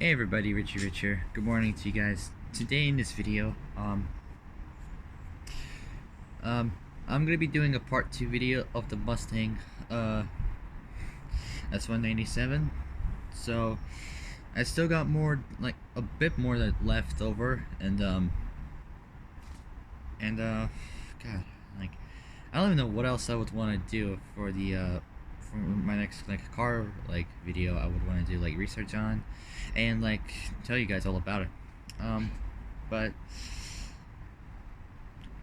Hey everybody, Richie here. Good morning to you guys. Today in this video, I'm gonna be doing a part 2 video of the Mustang, S197. So, I still got more, like, a bit more that left over, God, like, I don't even know what else I would want to do for the, for my next, like, car, like, video I would want to do, like, research on, and, like, tell you guys all about it. But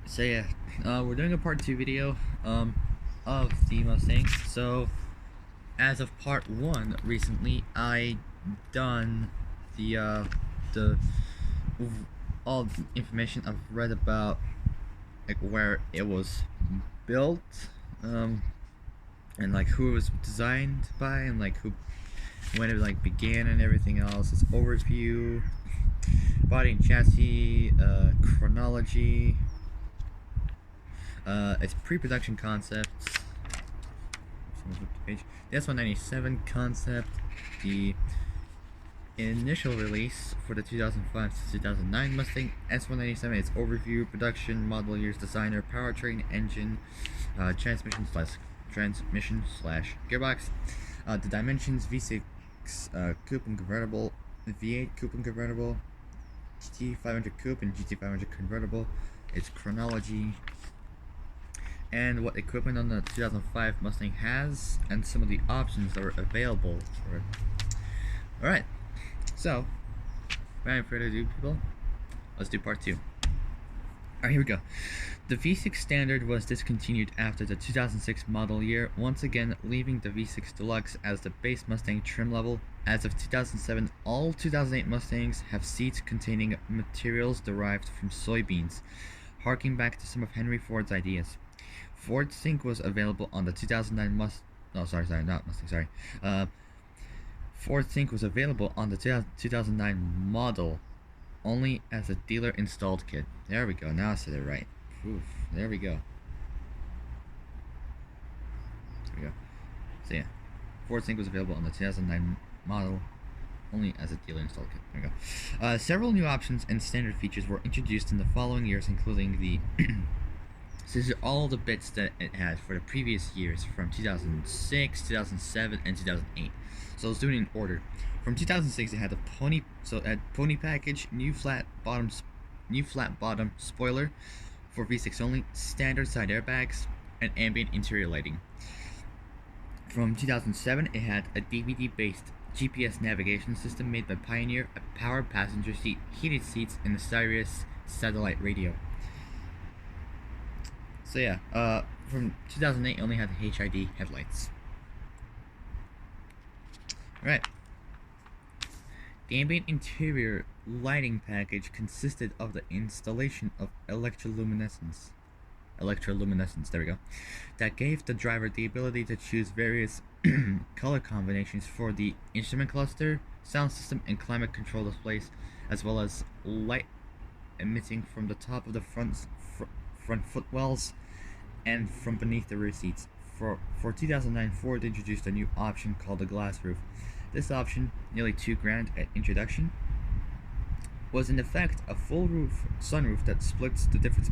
so yeah, we're doing a part 2 video of the Mustang. So as of part 1 recently, I done the all the information I've read about, like where it was built, and like who it was designed by, and like who, when it like began and everything else. Its overview, body and chassis, chronology, its pre-production concepts, the S197 concept, the initial release for the 2005 to 2009 Mustang S197, its overview, production, model years, designer, powertrain, engine, transmission slash gearbox, the dimensions, V6 coupe and convertible, V8 coupe and convertible, GT500 coupe and GT500 convertible, its chronology, and what equipment on the 2005 Mustang has, and some of the options that were available for it. Alright, so, without further ado, people, let's do part 2. Alright, here we go. The V6 Standard was discontinued after the 2006 model year, once again leaving the V6 Deluxe as the base Mustang trim level. As of 2007, all 2008 Mustangs have seats containing materials derived from soybeans, harking back to some of Henry Ford's ideas. Ford Sync was available on the 2009 Ford Sync was available on the 2009 model only as a dealer installed kit. There we go. Now I said it right. Oof, there we go. There we go. So yeah, Ford Sync was available on the 2009 model only as a dealer installed kit. There we go. Several new options and standard features were introduced in the following years, including the so these are all the bits that it had for the previous years from 2006, 2007, and 2008. So let's do it in order. From 2006, it had the pony package, new flat bottom spoiler for V6 only, standard side airbags, and ambient interior lighting. From 2007, it had a DVD-based GPS navigation system made by Pioneer, a power passenger seat, heated seats, and a Sirius satellite radio. So yeah, from 2008, it only had the HID headlights. Alright. The ambient interior lighting package consisted of the installation of electroluminescence, there we go, that gave the driver the ability to choose various color combinations for the instrument cluster, sound system, and climate control displays, as well as light emitting from the top of the front footwells and from beneath the rear seats. For 2009, Ford introduced a new option called the glass roof. This option, nearly $2,000 at introduction, was in effect a full roof sunroof that splits the difference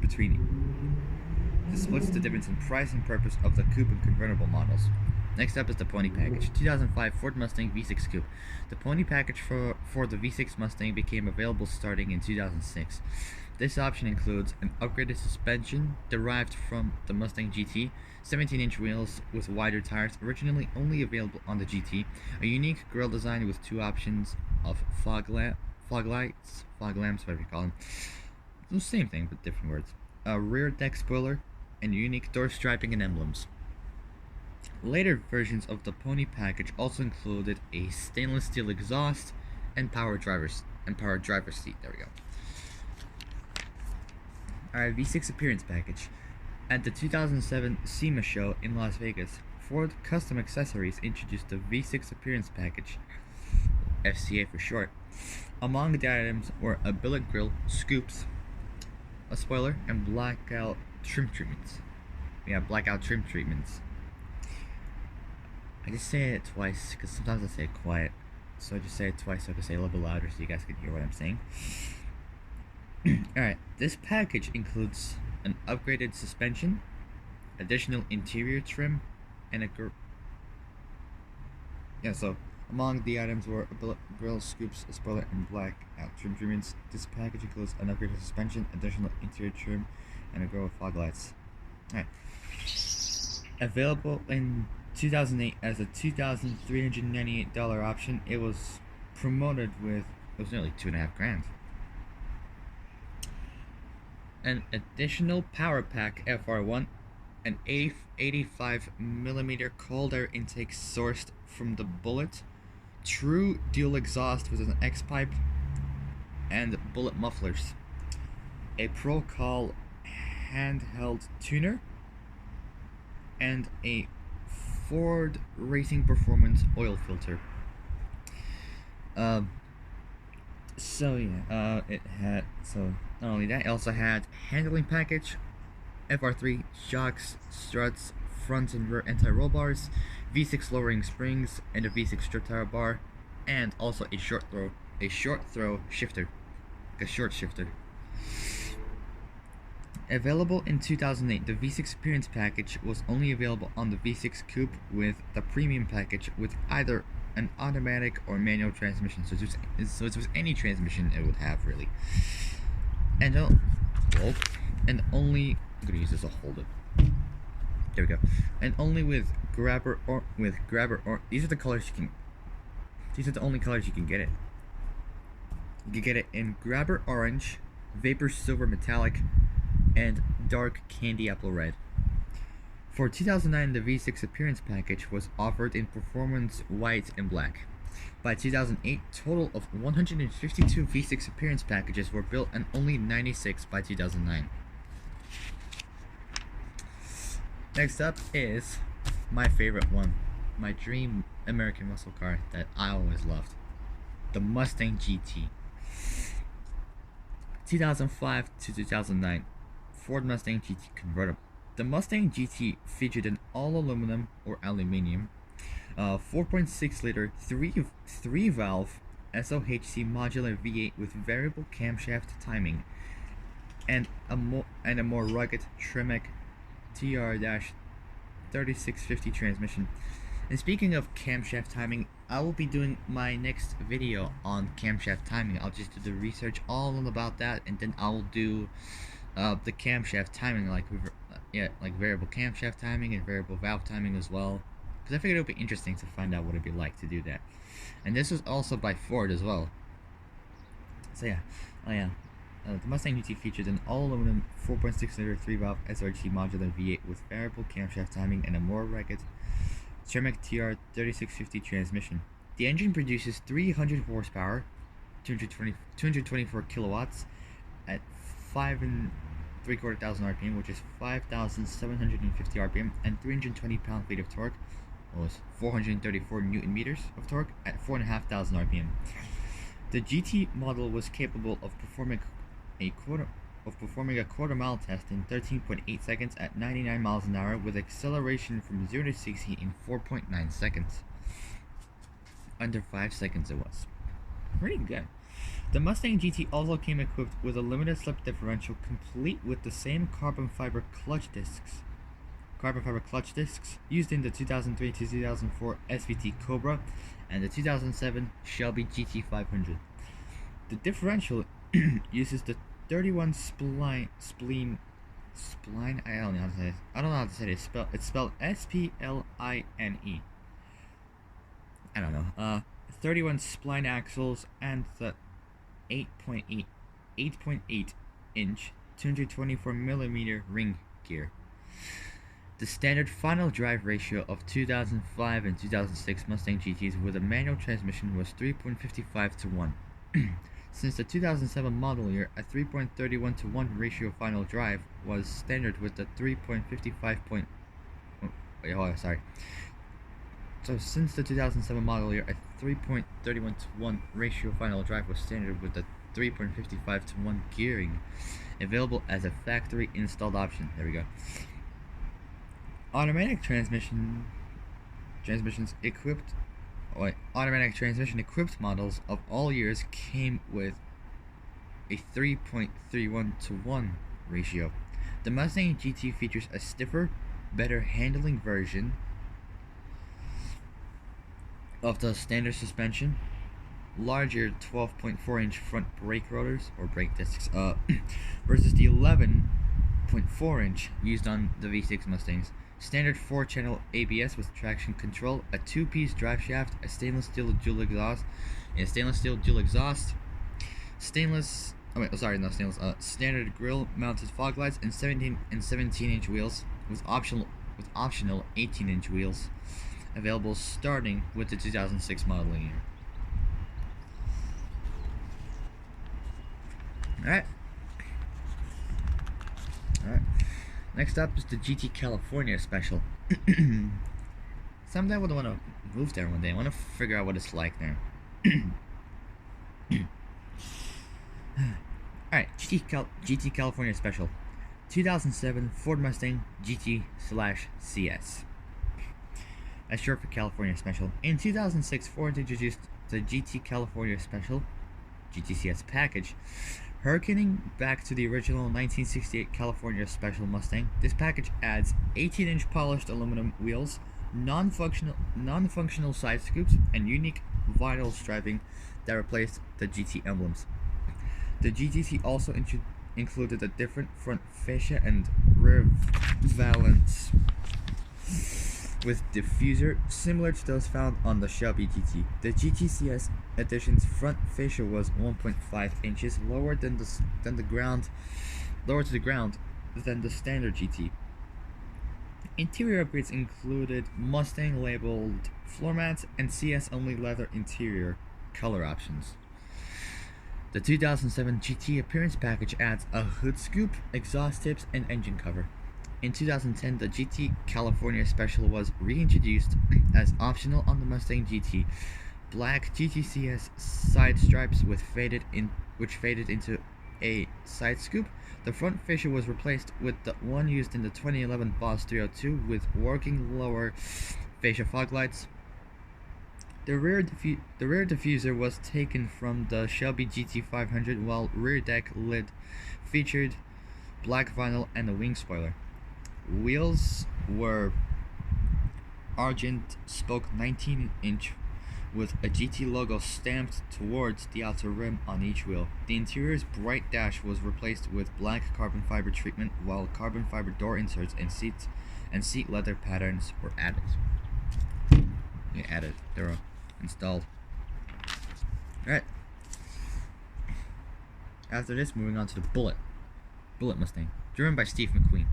in price and purpose of the coupe and convertible models. Next up is the pony package. 2005 Ford Mustang V6 Coupe. The pony package for the V6 Mustang became available starting in 2006. This option includes an upgraded suspension derived from the Mustang GT, 17-inch wheels with wider tires, originally only available on the GT, a unique grille design with 2 options of fog lamps, whatever you call them. It's the same thing, but different words. A rear deck spoiler, and unique door striping and emblems. Later versions of the pony package also included a stainless steel exhaust and power driver's seat. There we go. Alright, V6 appearance package. At the 2007 SEMA show in Las Vegas, Ford Custom Accessories introduced the V6 appearance package, FCA for short. Among the items were a billet grille, scoops, a spoiler, and blackout trim treatments. I just say it twice because sometimes I say it quiet. so I just say it twice so I can say it a little bit louder so you guys can hear what I'm saying. Alright, this package includes an upgraded suspension, additional interior trim, and a so among the items were grill scoops, a spoiler, and black out trim trimmings. This package includes an upgraded suspension, additional interior trim, and a grill with fog lights. Alright. Available in 2008 as a $2,398 option, it was promoted with, it was nearly $2.5 grand. An additional power pack FR1, an 85mm cold air intake sourced from the Bullet, true dual exhaust with an X pipe, and Bullet mufflers, a Pro Call handheld tuner, and a Ford Racing Performance oil filter. It had, so not only that, it also had handling package, FR3 shocks, struts, front and rear anti-roll bars, V6 lowering springs, and a V6 strip tire bar, and also a short throw shifter, like a short shifter. Available in 2008, the V6 Appearance package was only available on the V6 Coupe, with the Premium package with either an automatic or manual transmission. So it was any transmission it would have, really. And only, I'm gonna use this to hold it. There we go. And only with grabber or these are the colors you can. These are the only colors you can get it. You can get it in grabber orange, vapor silver metallic, and dark candy apple red. For 2009, the V6 Appearance package was offered in performance white and black. By 2008, total of 152 V6 Appearance packages were built, and only 96 by 2009. Next up is my favorite one, my dream American muscle car that I always loved, the Mustang GT. 2005 to 2009, Ford Mustang GT convertible. The Mustang GT featured an all-aluminum or aluminium 4.6 liter 3 valve SOHC modular V8 with variable camshaft timing and a more rugged Tremec TR-3650 transmission. And speaking of camshaft timing, I will be doing my next video on camshaft timing. I'll just do the research all about that, and then I'll do the camshaft timing, like variable camshaft timing and variable valve timing as well, because I figured it would be interesting to find out what it'd be like to do that. And this was also by Ford as well. So yeah, the Mustang GT featured an all-aluminum 4.6 liter 3 valve SRT modular V8 with variable camshaft timing and a more rugged Tremec TR-3650 transmission. The engine produces 300 horsepower, 224 kilowatts at 5.75 RPM, which is 5,750 RPM, and 320 pound-feet of torque, was 434 Newton meters of torque at 4,500 RPM. The GT model was capable of performing a quarter mile test in 13.8 seconds at 99 miles an hour, with acceleration from 0 to 60 in 4.9 seconds. Under 5 seconds it was. Pretty good. The Mustang GT also came equipped with a limited slip differential, complete with the same carbon fiber clutch discs used in the 2003 to 2004 SVT Cobra and the 2007 Shelby GT500. The differential uses the 31 spline. I don't know how to say it. It's spelled SPLINE. I don't know. 31 spline axles and the 8.8 inch 224mm ring gear. The standard final drive ratio of 2005 and 2006 Mustang GTs with a manual transmission was 3.55 to 1. Since the 2007 model year, a 3.31 to 1 ratio final drive was standard with the 3.55 So since the 2007 model year, a 3.31 to 1 ratio final drive was standard with the 3.55 to 1 gearing, available as a factory installed option. There we go. Automatic transmissions equipped automatic transmission equipped models of all years came with a 3.31 to 1 ratio. The Mustang GT features a stiffer, better handling version of the standard suspension, larger 12.4-inch front brake rotors or brake discs versus the 11.4-inch used on the V6 Mustangs. Standard 4-channel ABS with traction control, a 2-piece drive shaft, a stainless steel dual exhaust, standard grill mounted fog lights and 17-inch wheels with optional 18-inch wheels available starting with the 2006 model year. Alright. Next up is the GT California Special. Someday I would want to move there one day. I want to figure out what it's like there. Alright, GT California Special. 2007 Ford Mustang GT/CS. That's short for California Special. In 2006, Ford introduced the GT California Special, GTCS package, harkening back to the original 1968 California Special Mustang. This package adds 18-inch polished aluminum wheels, non-functional side scoops, and unique vinyl striping that replaced the GT emblems. The GTC also included a different front fascia and rear valance with diffuser similar to those found on the Shelby GT. The GTCS edition's front fascia was 1.5 inches lower to the ground than the standard GT. Interior upgrades included Mustang labeled floor mats and CS only leather interior color options. The 2007 GT appearance package adds a hood scoop, exhaust tips, and engine cover. In 2010, the GT California Special was reintroduced as optional on the Mustang GT. Black GTCS side stripes which faded into a side scoop. The front fascia was replaced with the one used in the 2011 Boss 302 with working lower fascia fog lights. The rear diffuser was taken from the Shelby GT500, while rear deck lid featured black vinyl and a wing spoiler. Wheels were Argent spoke 19-inch with a GT logo stamped towards the outer rim on each wheel. The interior's bright dash was replaced with black carbon fiber treatment, while carbon fiber door inserts and seat leather patterns were added. They were installed. Alright. After this, moving on to the Bullet Mustang, driven by Steve McQueen.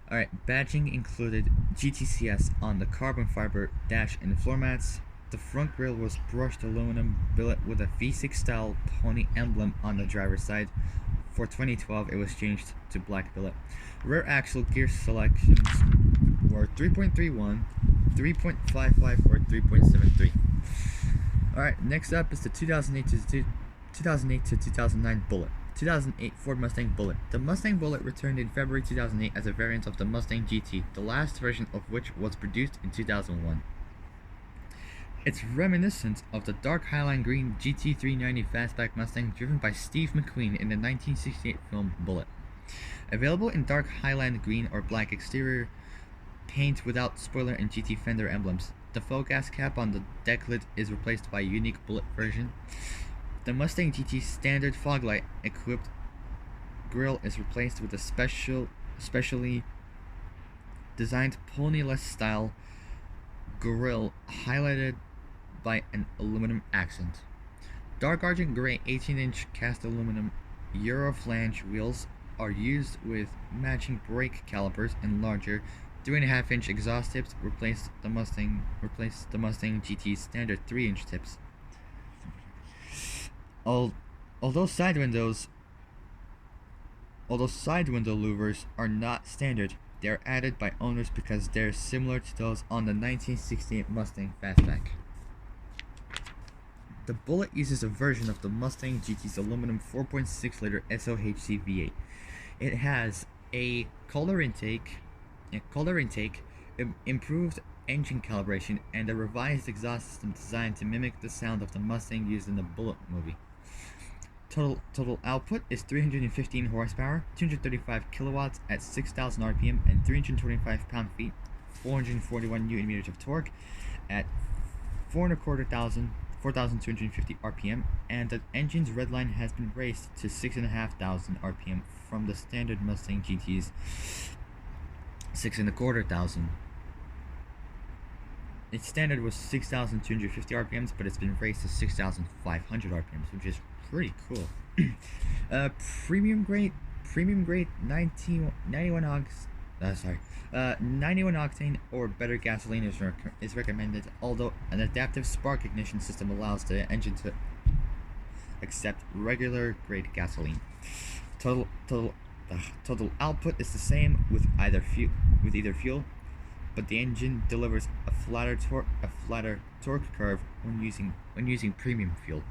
Alright, badging included GTCS on the carbon fiber dash and floor mats. The front grille was brushed aluminum billet with a V6 style pony emblem on the driver's side. For 2012, it was changed to black billet. Rear axle gear selections were 3.31, 3.55, or 3.73. Alright, next up is the 2008 to 2009 Bullet. 2008 Ford Mustang Bullet. The Mustang Bullet returned in February 2008 as a variant of the Mustang GT, the last version of which was produced in 2001. It's reminiscent of the dark Highline Green GT390 fastback Mustang driven by Steve McQueen in the 1968 film Bullet. Available in dark Highline Green or black exterior, paint without spoiler and GT fender emblems. The faux gas cap on the deck lid is replaced by a unique Bullet version. The Mustang GT standard fog light equipped grille is replaced with a specially designed ponyless style grille highlighted by an aluminum accent. Dark argent gray 18-inch cast aluminum Euroflange wheels are used with matching brake calipers, and larger 3.5-inch exhaust tips replaced the Mustang GT's standard 3-inch tips. Although side window louvers are not standard, they are added by owners because they're similar to those on the 1968 Mustang Fastback. The Bullet uses a version of the Mustang GT's aluminum 4.6-liter SOHC V8. It has a color intake, improved engine calibration, and a revised exhaust system designed to mimic the sound of the Mustang used in the Bullitt movie. Total output is 315 horsepower, 235 kilowatts at 6,000 RPM, and 325 pound-feet, 441 Newton meters of torque at 4,250 RPM, and the engine's redline has been raised to 6,500 RPM from the standard Mustang GT's 6,250. Its standard was 6,250 RPMs, but it's been raised to 6,500 RPMs, which is pretty cool. Premium grade 91 octane or better gasoline is recommended, although an adaptive spark ignition system allows the engine to accept regular grade gasoline. Total output is the same with either fuel, but the engine delivers a flatter torque curve when using premium fuel.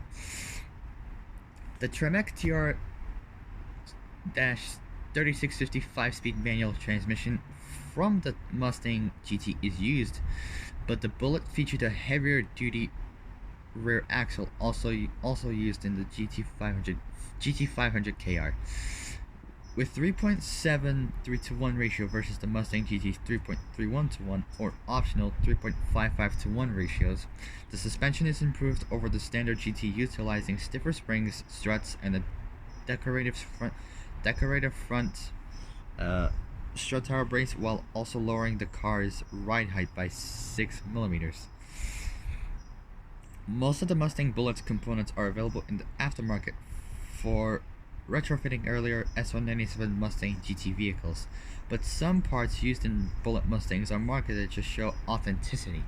The Tremec TR-3650 5-speed manual transmission from the Mustang GT is used, but the Bullitt featured a heavier duty rear axle, also used in the GT500 KR. With 3.73 to 1 ratio versus the Mustang GT's 3.31 to 1 or optional 3.55 to 1 ratios, the suspension is improved over the standard GT, utilizing stiffer springs, struts, and a decorative front strut tower brace, while also lowering the car's ride height by 6 millimeters. Most of the Mustang Bullitt's components are available in the aftermarket for retrofitting earlier S197 Mustang GT vehicles, but some parts used in Bullitt Mustangs are marketed to show authenticity.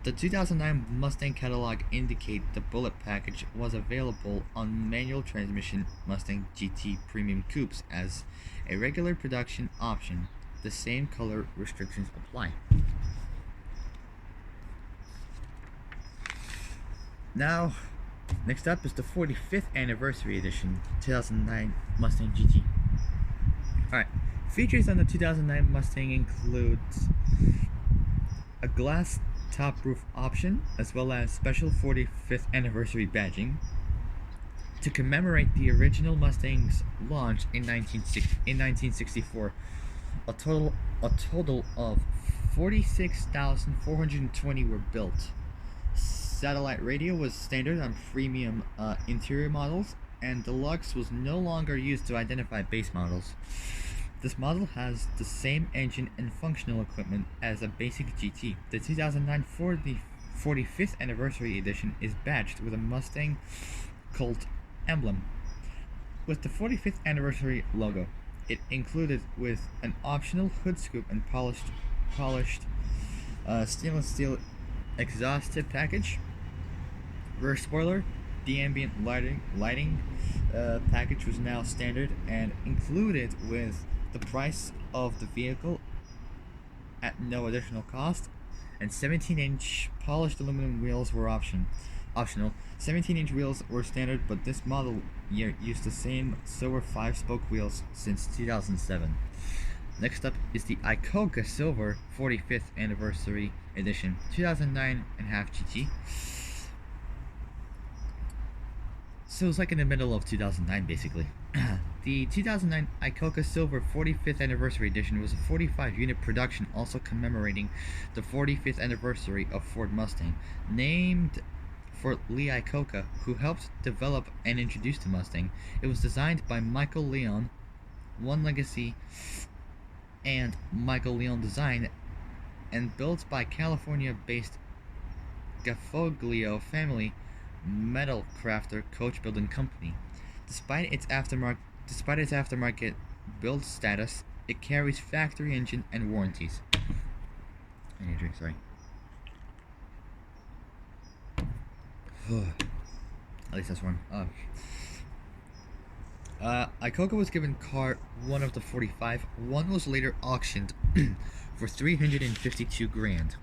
The 2009 Mustang catalog indicate the Bullitt package was available on manual transmission Mustang GT Premium Coupes as a regular production option. The same color restrictions apply. Now, next up is the 45th Anniversary Edition 2009 Mustang GT. Alright, features on the 2009 Mustang includes a glass top roof option, as well as special 45th Anniversary badging to commemorate the original Mustang's launch in 1964. A total of 46,420 were built. Satellite radio was standard on premium interior models, and deluxe was no longer used to identify base models. This model has the same engine and functional equipment as a basic GT. The 2009 45th Anniversary Edition is badged with a Mustang Colt emblem. With the 45th Anniversary logo, it included with an optional hood scoop and polished stainless steel exhaust tip package. Rear spoiler, the ambient lighting package was now standard and included with the price of the vehicle at no additional cost, and 17-inch polished aluminum wheels were optional. 17-inch wheels were standard, but this model year used the same silver 5-spoke wheels since 2007. Next up is the A.K.A. Silver 45th Anniversary Edition 2009 and half GT. So it's like in the middle of 2009, basically. The 2009 A.K.A. Silver 45th Anniversary Edition was a 45-unit production, also commemorating the 45th anniversary of Ford Mustang. Named for Lee A.K.A., who helped develop and introduce the Mustang, it was designed by Michael Leon, One Legacy, and Michael Leon Design, and built by California-based Gaffoglio family metal crafter coach building company. Despite its aftermarket build status, it carries factory engine and warranties. I need a drink, sorry. At least that's warm. A.K.A. was given car 1 of the 45. One was later auctioned for $352,000.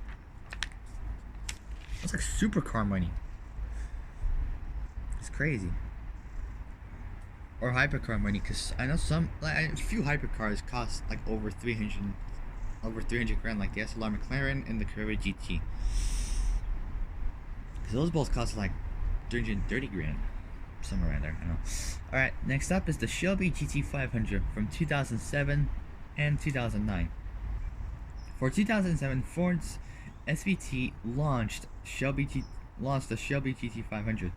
That's like supercar money. It's crazy. Or hypercar money, because I know a few hypercars cost like over $300,000. over 300 grand like the SLR McLaren and the Carrera GT. So those both cost like 330 grand, somewhere around there. I don't know. All right, next up is the Shelby GT500 from 2007 and 2009. For 2007, Ford's SVT launched the Shelby GT500.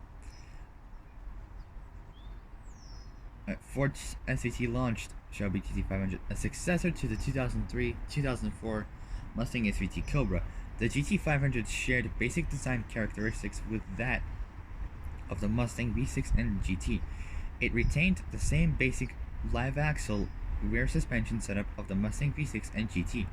Ford's SVT launched Shelby GT500, a successor to the 2003-2004 Mustang SVT Cobra. The GT500 shared basic design characteristics with that of the Mustang V6 and GT. It retained the same basic live axle rear suspension setup of the Mustang V6 and GT,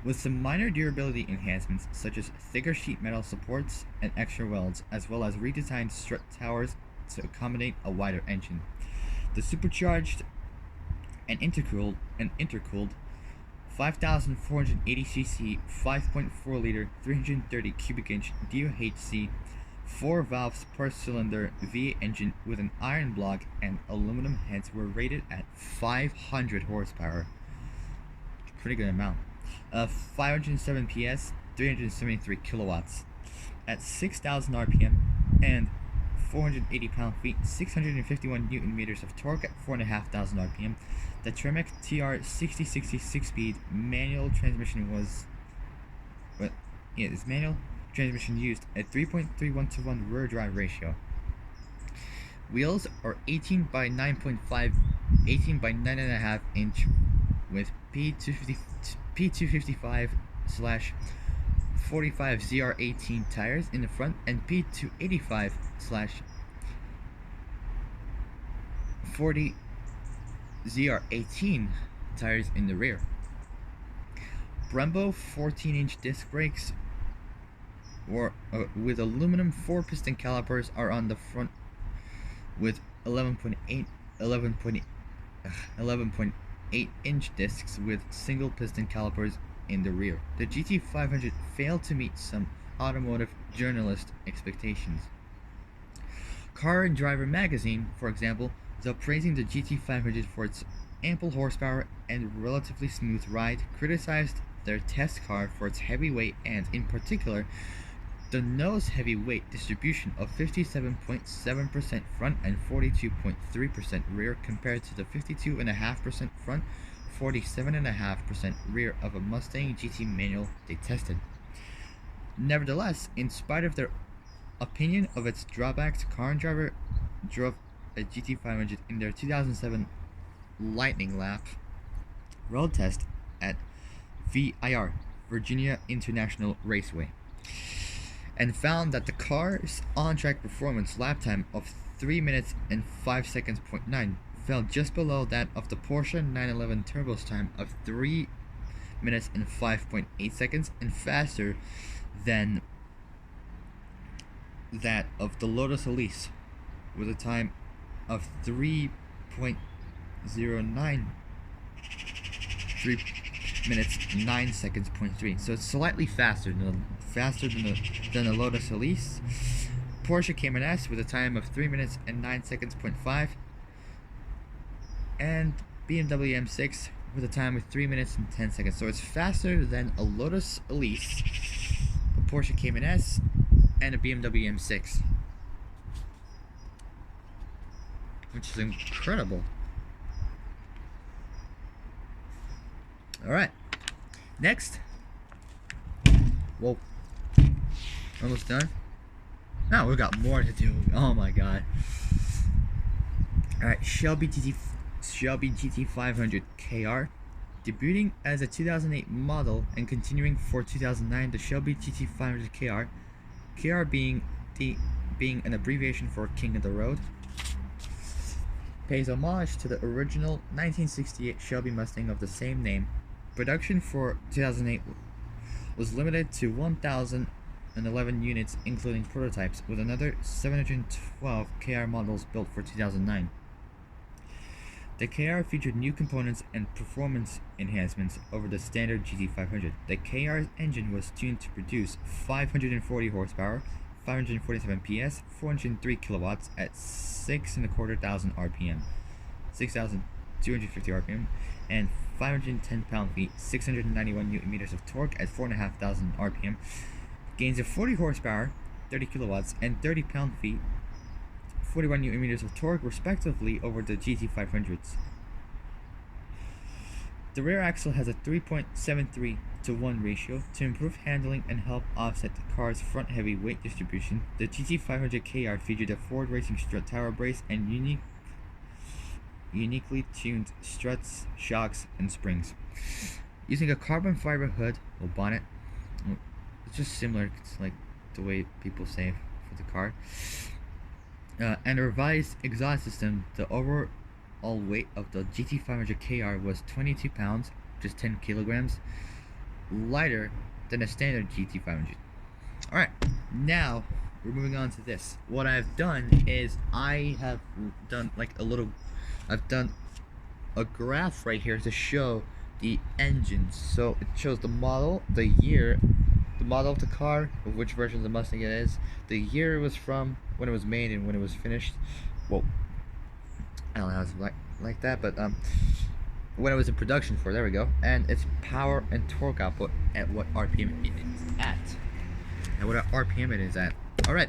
with some minor durability enhancements such as thicker sheet metal supports and extra welds, as well as redesigned strut towers to accommodate a wider engine. The supercharged and intercooled 5,480cc 5.4 liter 330 cubic inch DOHC 4 valves per cylinder V8 engine with an iron block and aluminum heads were rated at 500 horsepower. Pretty good amount. 507 PS, 373 kilowatts. At 6,000 RPM and 480 pound-feet, 651 newton meters of torque at 4,500 RPM. The Tremec TR6060 6-speed manual transmission this manual transmission used a 3.31:1 rear drive ratio. Wheels are 18 by 9.5, 18 by 9.5 inch with P255/45 ZR18 tires in the front and P285/40 ZR18 tires in the rear. Brembo 14-inch disc brakes with aluminum 4-piston calipers are on the front with 11.8-inch discs with single piston calipers in the rear. The GT500 failed to meet some automotive journalist expectations. Car and Driver magazine, for example, though praising the GT500 for its ample horsepower and relatively smooth ride, criticized their test car for its heavy weight and, in particular, the nose heavy weight distribution of 57.7% front and 42.3% rear compared to the 52.5% front, 47.5% rear of a Mustang GT manual they tested. Nevertheless, in spite of their opinion of its drawbacks, Car and Driver drove a GT500 in their 2007 Lightning Lap road test at VIR, Virginia International Raceway, and found that the car's on-track performance lap time of 3 minutes and 5 seconds .9 fell just below that of the Porsche 911 Turbo's time of 3 minutes and 5.8 seconds and faster than that of the Lotus Elise with a time of 3.09 3 minutes 9 seconds .3. So it's slightly faster than the Lotus Elise. Porsche Cayman S with a time of 3 minutes and 9 seconds .5, and BMW M6 with a time of 3 minutes and 10 seconds. So it's faster than a Lotus Elise, a Porsche Cayman S, and a BMW M6, which is incredible. Alright, next. Whoa. Almost done? Now we've got more to do. Oh my god. Alright, Shelby GT500 KR. Debuting as a 2008 model and continuing for 2009, the Shelby GT500 KR. KR being an abbreviation for King of the Road, pays homage to the original 1968 Shelby Mustang of the same name. Production for 2008 was limited to 1,011 units, including prototypes, with another 712 KR models built for 2009. The KR featured new components and performance enhancements over the standard GT500. The KR's engine was tuned to produce 540 horsepower, 547 PS, 403 kilowatts at 6,250 RPM. 6,000 250 RPM, and 510 pound-feet, 691 Newton meters of torque at 4,500 RPM. Gains of 40 horsepower, 30 kilowatts, and 30 pound-feet, 41 Newton meters of torque, respectively, over the GT500s. The rear axle has a 3.73 to 1 ratio to improve handling and help offset the car's front-heavy weight distribution. The GT500 KR featured a forward racing strut tower brace and uniquely tuned struts, shocks, and springs. Using a carbon fiber hood or bonnet, it's just similar. It's like the way people say for the car. And a revised exhaust system. The overall weight of the GT500 KR was 22 pounds, just 10 kilograms, lighter than a standard GT500. Alright, now we're moving on to this. What I've done is I've done a graph right here to show the engines. So it shows the model, the year, the model of the car, of which version of the Mustang it is, the year it was from, when it was made, and when it was finished. Well, I don't know how it's like that, but when it was in production for, there we go, and its power and torque output at what RPM it is at. Alright,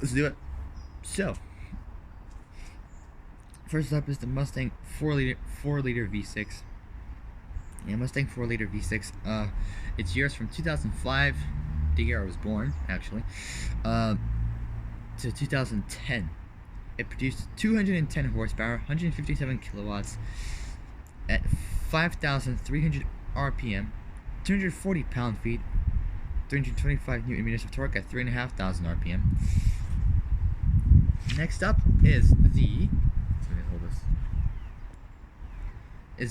let's do it. So, first up is the Mustang 4-liter V6. Yeah, Mustang 4-liter V6. Its years from 2005, the year I was born, actually, to 2010. It produced 210 horsepower, 157 kilowatts at 5,300 RPM, 240 pound-feet, 325 Newton meters of torque at 3,500 RPM. Next up is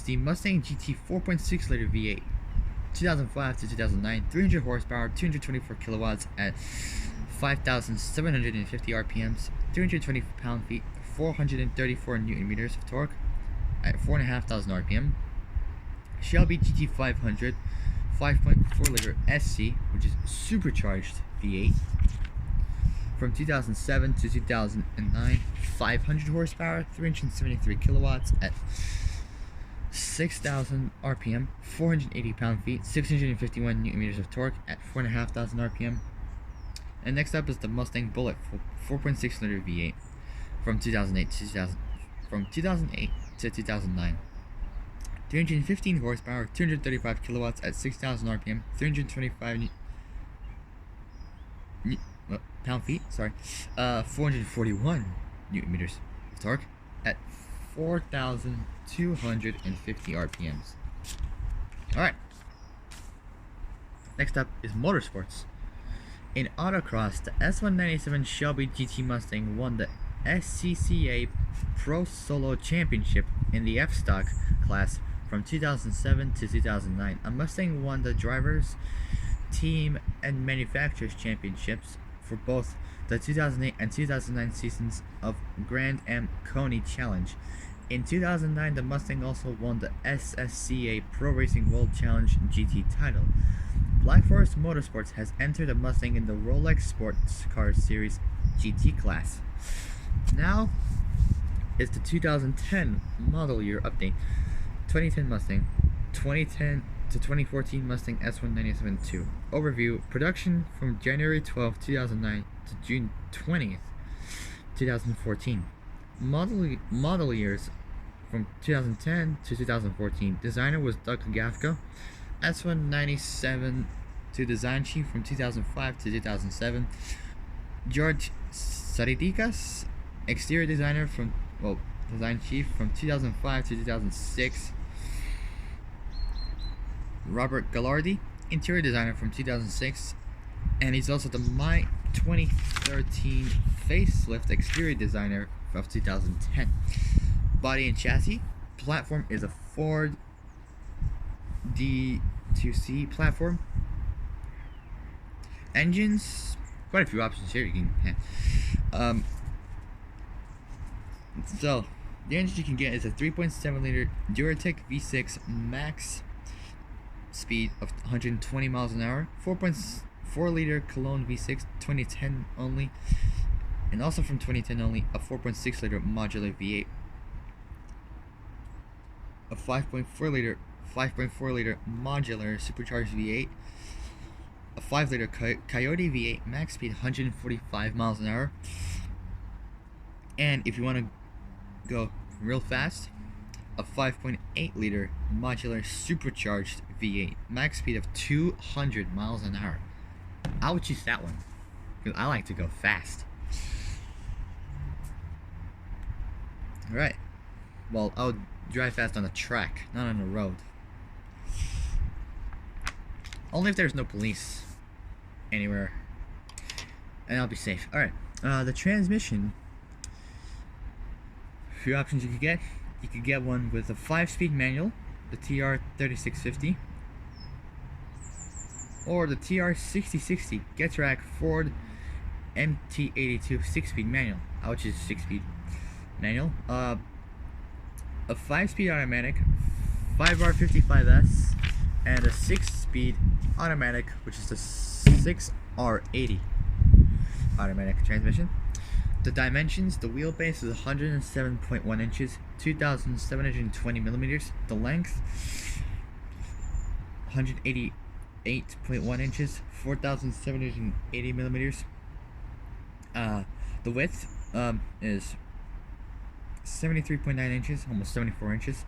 the Mustang GT 4.6 liter V8, 2005 to 2009, 300 horsepower, 224 kilowatts at 5,750 RPMs, 320 pound-feet, 434 Newton meters of torque at 4,500 RPM. Shelby GT 500 5.4 liter SC, which is supercharged V8, from 2007 to 2009, 500 horsepower, 373 kilowatts at 6,000 RPM, 480 pound-feet, 651 Newton meters of torque at 4,500 RPM. And next up is the Mustang Bullitt 4.6 liter V8, from 2008 to 2009. 315 horsepower, 235 kilowatts at 6,000 RPM, 325 pound-feet, 441 Newton meters of torque at 4,250 RPMs. Alright. Next up is motorsports. In autocross, the S197 Shelby GT Mustang won the SCCA Pro Solo Championship in the F-Stock class from 2007 to 2009. A Mustang won the Drivers, Team, and Manufacturers Championships for both the 2008 and 2009 seasons of Grand Am Coney Challenge. In 2009, the Mustang also won the SSCA Pro Racing World Challenge GT title. Black Forest Motorsports has entered the Mustang in the Rolex Sports Car Series GT class. Now is the 2010 model year update. 2010 Mustang, 2010 to 2014 Mustang S197-2. Overview: production from January 12, 2009 to June 20th, 2014. Model years from 2010 to 2014. Designer was Doug Gafka. S197 to design chief from 2005 to 2007. George Saridikas, exterior designer design chief from 2005 to 2006. Robert Gallardi, interior designer from 2006, and he's also the May 2013 facelift exterior designer of 2010. Body and chassis platform is a Ford D2C platform. Engines, quite a few options here. You can so the engine you can get is a 3.7 liter Duratec V6 max speed of 120 miles an hour, 4.4 liter Cologne V6 2010 only, and also from 2010 only a 4.6 liter modular V8. a 5.4 liter modular supercharged V8, a 5 liter Coyote V8 max speed 145 miles an hour, and if you want to go real fast, a 5.8 liter modular supercharged V8 max speed of 200 miles an hour. I would choose that one because I like to go fast. Alright, well, I would drive fast on a track, not on the road. Only if there's no police anywhere, and I'll be safe. Alright, the transmission, a few options you could get. You could get one with a 5-speed manual, the TR3650, or the TR6060 Getrack Ford MT82 6-speed manual. I would choose 6-speed manual. A 5-speed automatic 5R55S, and a 6-speed automatic, which is the 6R80 automatic transmission. The dimensions: the wheelbase is 107.1 inches, 2,720 millimeters. The length, 188.1 inches, 4,780 millimeters. The width is 73.9 inches, almost 74 inches,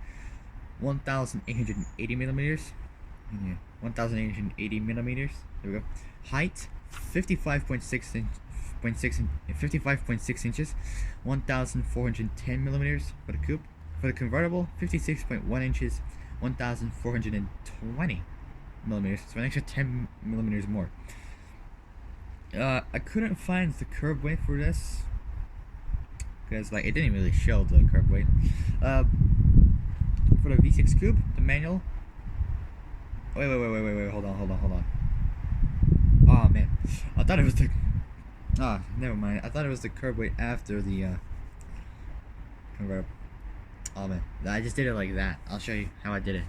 1,880 millimeters. 1,880 millimeters. There we go. Height, 55.6 inches, 1,410 millimeters for the coupe. For the convertible, 56.1 inches, 1,420 millimeters. So an extra 10 millimeters more. I couldn't find the curb weight for this because it didn't really show the curb weight. For the V6 coupe, the manual. Wait, hold on. Oh man, I thought it was the. Never mind. I thought it was the curb weight after the convertible. Oh man, I just did it like that. I'll show you how I did it.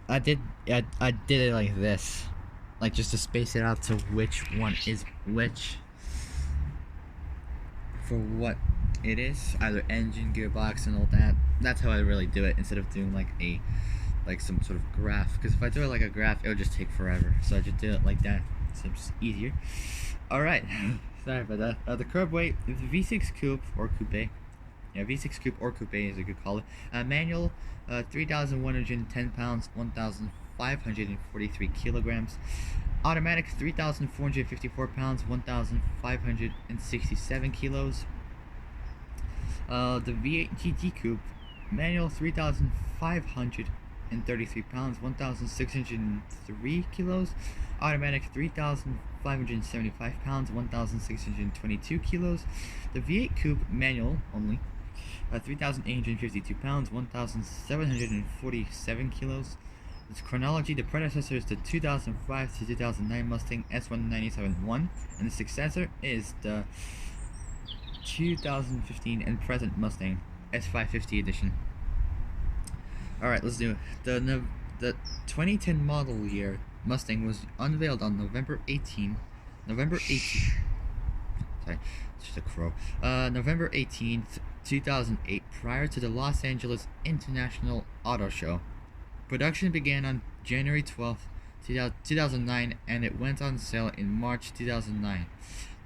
I did it like this, just to space it out to which one is which for what it is, either engine, gearbox, and all that. That's how I really do it, instead of doing some sort of graph, because if I do it like a graph, it would just take forever. So I just did it like that, so it's easier. Alright, sorry about that. The curb weight of the V6 coupe or coupe, V6 coupe or coupe is a good call it. Manual, 3,110 pounds, 1,543 kilograms. Automatic, 3,454 pounds, 1,567 kilos. The V8 GT coupe, manual, 3,533 pounds, 1,603 kilos. Automatic, 3,575 pounds, 1,622 kilos. The V8 coupe manual only, 3,852 pounds, 1,747 kilos. Its chronology: the predecessor is the 2005 to 2009 Mustang S197-1, and the successor is the 2015 and present Mustang S550 edition. Alright, let's do it. The 2010 model year Mustang was unveiled on November 18th. November 18th, 2008, prior to the Los Angeles International Auto Show. Production began on January 12th, 2009, and it went on sale in March 2009.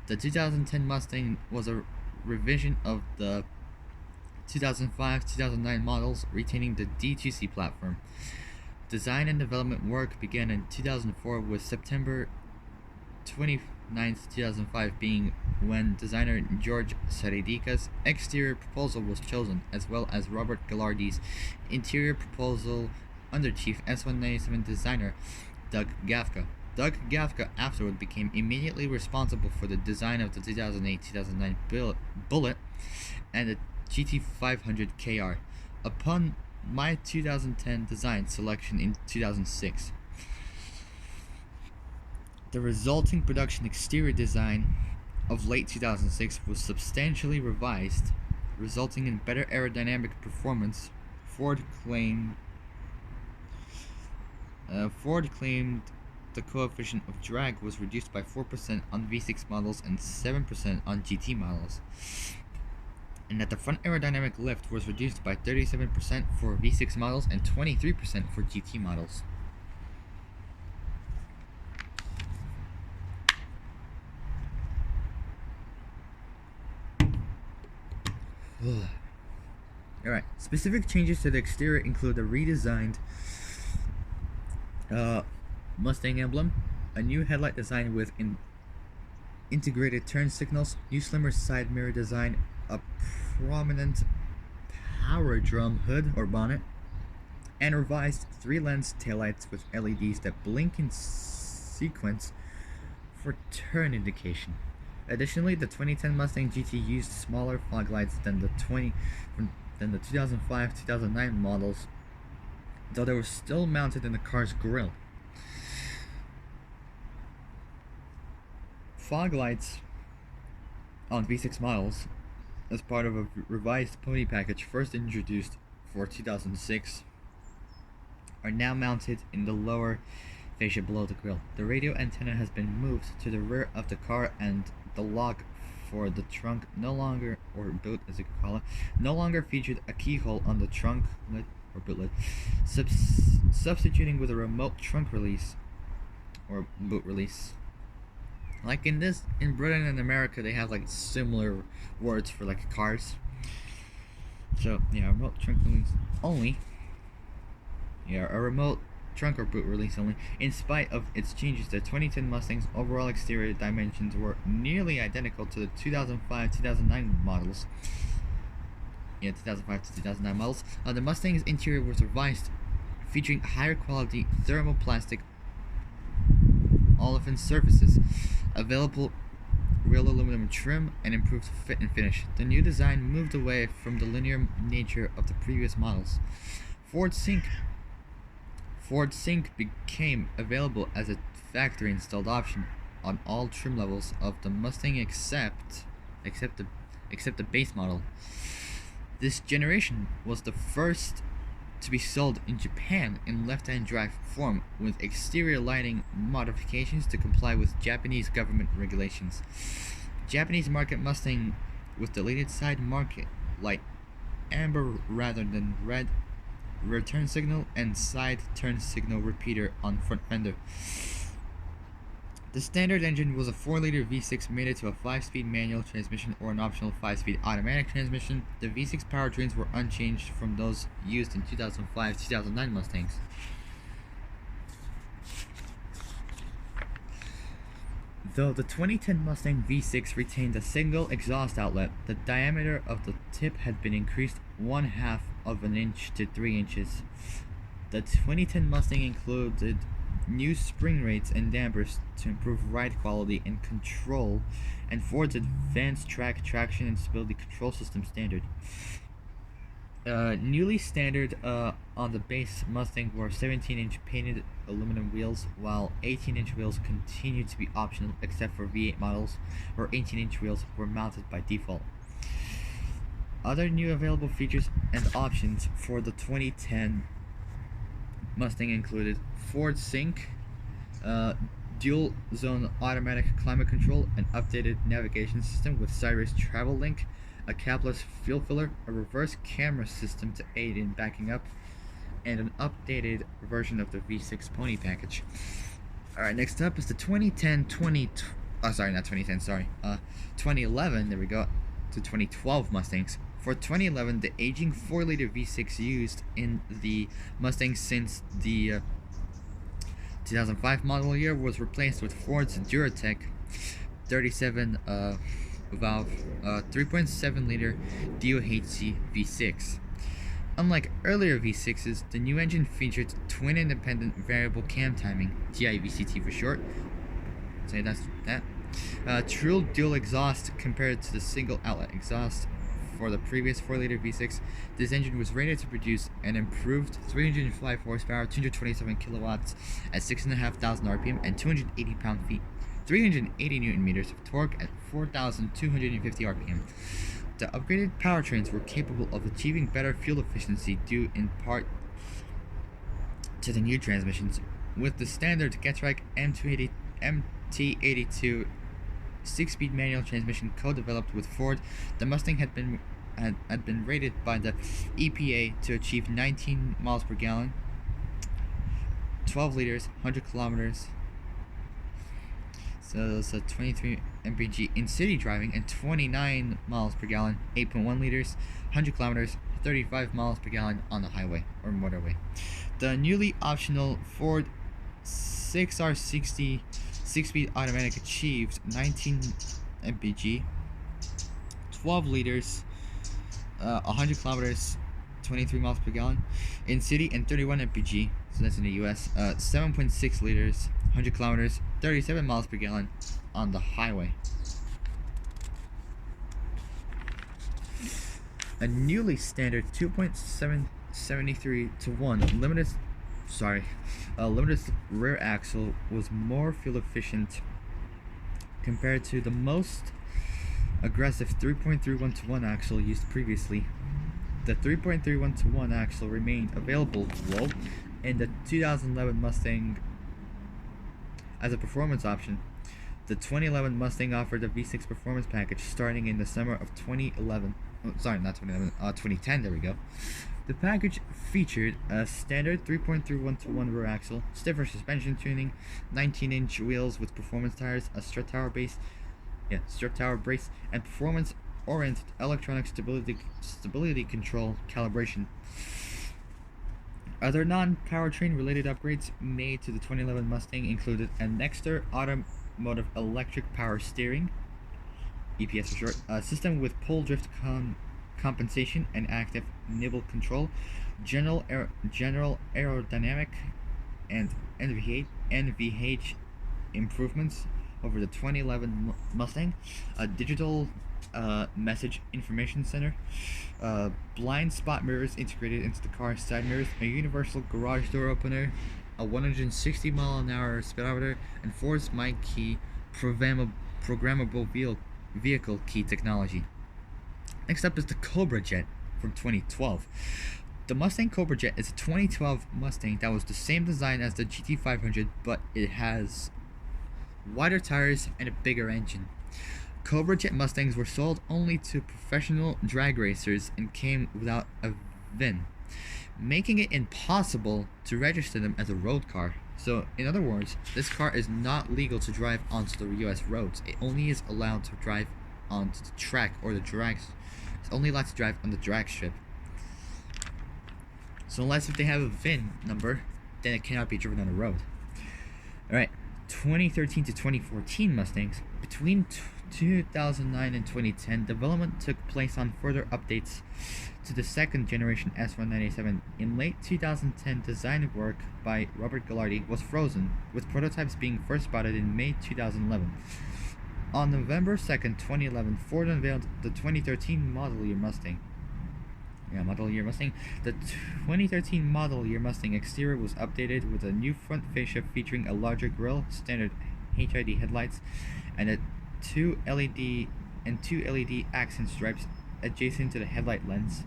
The 2010 Mustang was a revision of the 2005-2009 models, retaining the D2C platform. Design and development work began in 2004, with September 29th, 2005 being when designer George Seredica's exterior proposal was chosen, as well as Robert Gallardi's interior proposal under Chief S197 designer Doug Gafka. Doug Gafka afterward became immediately responsible for the design of the 2008-2009 Bullet and the GT500 KR, upon my 2010 design selection in 2006. The resulting production exterior design of late 2006 was substantially revised, resulting in better aerodynamic performance. Ford claimed the coefficient of drag was reduced by 4% on V6 models and 7% on GT models. and that the front aerodynamic lift was reduced by 37% for V6 models and 23% for GT models. Alright, specific changes to the exterior include a redesigned Mustang emblem, a new headlight design with integrated turn signals, new slimmer side mirror design, a prominent power drum hood or bonnet, and revised 3-lens taillights with LEDs that blink in sequence for turn indication. Additionally, the 2010 Mustang GT used smaller fog lights than the 2005-2009 models, though they were still mounted in the car's grille. Fog lights on V6 models, as part of a revised pony package first introduced for 2006, are now mounted in the lower fascia below the grille. The radio antenna has been moved to the rear of the car, and the lock for the trunk no longer, or boot as you could call it, no longer featured a keyhole on the trunk lid or boot lid, substituting with a remote trunk release or boot release. Like in Britain and America, they have like similar words for like cars. So yeah, remote trunk release only. Yeah, a remote trunk or boot release only. In spite of its changes, the 2010 Mustang's overall exterior dimensions were nearly identical to the 2005-2009 models. Yeah, 2005-2009 models. The Mustang's interior was revised, featuring higher quality thermoplastic olefin surfaces, available real aluminum trim, and improved fit and finish. The new design moved away from the linear nature of the previous models. Ford Sync became available as a factory installed option on all trim levels of the Mustang except the base model. This generation was the first to be sold in Japan in left-hand drive form, with exterior lighting modifications to comply with Japanese government regulations. Japanese market Mustang with deleted side market light amber rather than red, rear turn signal, and side turn signal repeater on front fender. The standard engine was a 4-liter V6 mated to a 5-speed manual transmission or an optional 5-speed automatic transmission. The V6 powertrains were unchanged from those used in 2005-2009 Mustangs. Though the 2010 Mustang V6 retained a single exhaust outlet, the diameter of the tip had been increased 1/2 of an inch to 3 inches. The 2010 Mustang included new spring rates and dampers to improve ride quality and control, and Ford's advanced traction and stability control system standard. Newly standard on the base Mustang were 17-inch painted aluminum wheels, while 18-inch wheels continued to be optional except for V8 models, where 18-inch wheels were mounted by default. Other new available features and options for the 2010 Mustang included Ford Sync, dual zone automatic climate control, an updated navigation system with Cyrus Travel Link, a capless fuel filler, a reverse camera system to aid in backing up, and an updated version of the V6 pony package. Alright, next up is the 2011, there we go, to 2012 Mustangs. For 2011, the aging 4-liter V6 used in the Mustang since the 2005 model year was replaced with Ford's Duratec 37 valve 3.7-liter DOHC V6. Unlike earlier V6s, the new engine featured twin independent variable cam timing, TIVCT for short. Say that's that. True dual exhaust compared to the single outlet exhaust for the previous 4-liter V6. This engine was rated to produce an improved 305 horsepower, 227 kilowatts at 6,500 RPM and 280 pound-feet, 380 newton meters of torque at 4,250 RPM. The upgraded powertrains were capable of achieving better fuel efficiency due in part to the new transmissions. With the standard Getrag MT82 6-speed manual transmission co-developed with Ford, the Mustang had been had been rated by the EPA to achieve 19 miles per gallon, 12 liters, 100 kilometers. So it's a 23 mpg in city driving, and 29 miles per gallon, 8.1 liters, 100 kilometers, 35 miles per gallon on the highway or motorway. The newly optional Ford 6R60 6-speed automatic achieved 19 mpg, 12 liters, 100 kilometers, 23 miles per gallon in city, and 31 mpg, so that's in the US, 7.6 liters, 100 kilometers, 37 miles per gallon on the highway. A newly standard 2.773 to 1 limited rear axle was more fuel efficient compared to the most aggressive 3.31 to 1 axle used previously. The 3.31 to 1 axle remained available in the 2011 Mustang as a performance option. The 2011 Mustang offered a V6 performance package starting in the summer of 2011. Oh, sorry, not 2011, 2010, there we go. The package featured a standard 3.31 to 1 rear axle, stiffer suspension tuning, 19-inch wheels with performance tires, a strut tower brace, and performance-oriented electronic stability control calibration. Other non-powertrain related upgrades made to the 2011 Mustang included an extra automotive electric power steering, EPS for short, a system with pole drift compensation and active nibble control, general aerodynamic and NVH improvements over the 2011 Mustang, a digital message information center, blind spot mirrors integrated into the car's side mirrors, a universal garage door opener, a 160 mile an hour speedometer, and Ford's My Key programmable vehicle key technology. Next up is the Cobra Jet from 2012. The Mustang Cobra Jet is a 2012 Mustang that was the same design as the GT500, but it has wider tires and a bigger engine. Cobra Jet Mustangs were sold only to professional drag racers and came without a VIN, making it impossible to register them as a road car. So, in other words, this car is not legal to drive onto the US roads. It only is allowed to drive onto the track or the drags. It's only allowed to drive on the drag strip. So unless if they have a VIN number, then it cannot be driven on the road. Alright, 2013 to 2014 Mustangs. Between 2009 and 2010, development took place on further updates to the 2nd generation S197. In late 2010, design work by Robert Gallardi was frozen, with prototypes being first spotted in May 2011. On November 2nd, 2011, Ford unveiled the 2013 model year Mustang. The 2013 model year Mustang exterior was updated with a new front fascia featuring a larger grille, standard HID headlights, and two LED accent stripes adjacent to the headlight lens.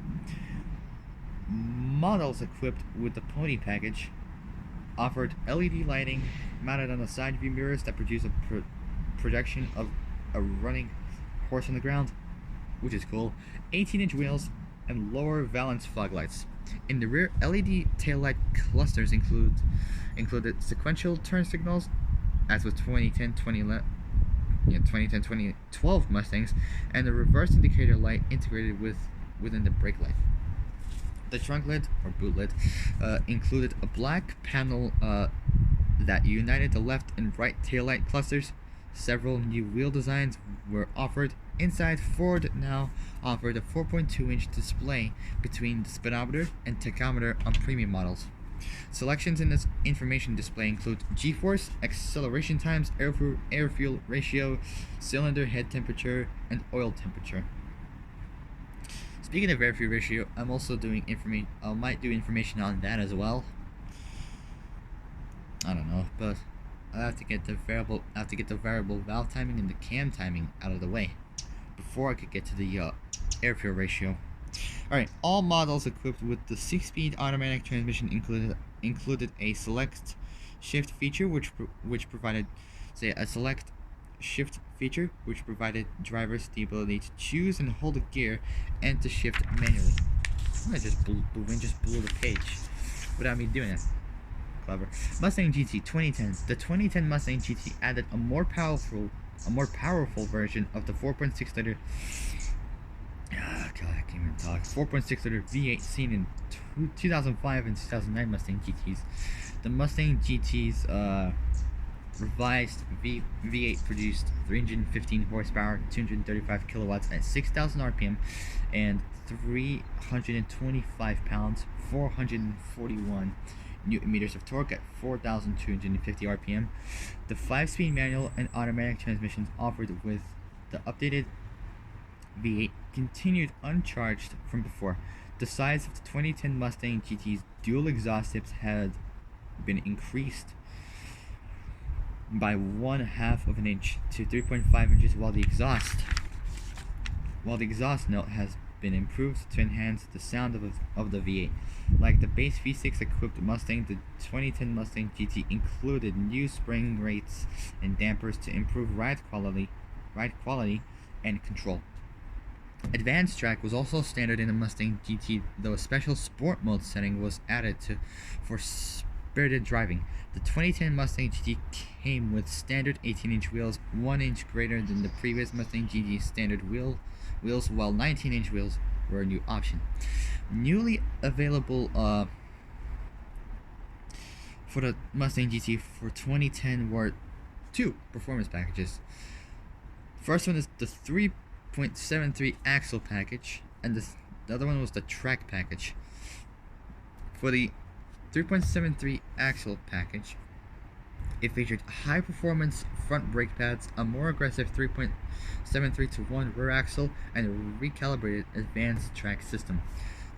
Models equipped with the Pony package offered LED lighting mounted on the side view mirrors that produce a projection of a running horse on the ground, which is cool, 18-inch wheels, and lower valence fog lights. In the rear, LED taillight clusters included sequential turn signals, as with 2012 Mustangs, and a reverse indicator light integrated within the brake light. The trunk lid, or boot lid, included a black panel that united the left and right taillight clusters. Several new wheel designs were offered. Inside, Ford now offered a 4.2-inch display between the speedometer and tachometer on premium models. Selections in this information display include G-force, acceleration times, air-fuel ratio, cylinder head temperature, and oil temperature. Speaking of air-fuel ratio, I'm also doing I might do information on that as well. I don't know, but I have to get the variable valve timing and the cam timing out of the way before I could get to the air-fuel ratio. Alright, all models equipped with the 6-speed automatic transmission included a select shift feature, which provided, say, a select shift feature, which provided drivers the ability to choose and hold a gear and to shift manually. I just blew the page without me doing it. Clever. Mustang GT 2010. The 2010 Mustang GT added a more powerful version of the 4.6 liter. God, I can't even talk. 4.6 liter V8 seen in 2005 and 2009 Mustang GTs. The Mustang GT's revised V8 produced 315 horsepower, 235 kilowatts at 6,000 RPM, and 325 pounds, 441 Newton meters of torque at 4,250 RPM. The 5-speed manual and automatic transmissions offered with the updated V8 continued uncharged from before. The size of the 2010 Mustang GT's dual exhaust tips had been increased by 1/2 of an inch to 3.5 inches, while the exhaust note has been improved to enhance the sound of the V8. Like the base V6 equipped Mustang, the 2010 Mustang GT included new spring rates and dampers to improve ride quality and control. Advanced track was also standard in the Mustang GT, though a special sport mode setting was added for spirited driving. The 2010 Mustang GT came with standard 18-inch wheels, 1 inch greater than the previous Mustang GT standard wheels, while 19-inch wheels were a new option. Newly available for the Mustang GT for 2010 were 2 performance packages. First one is the 3.73 axle package, and the other one was the track package. For the 3.73 axle package, it featured high performance front brake pads, a more aggressive 3.73:1 rear axle, and a recalibrated advanced track system.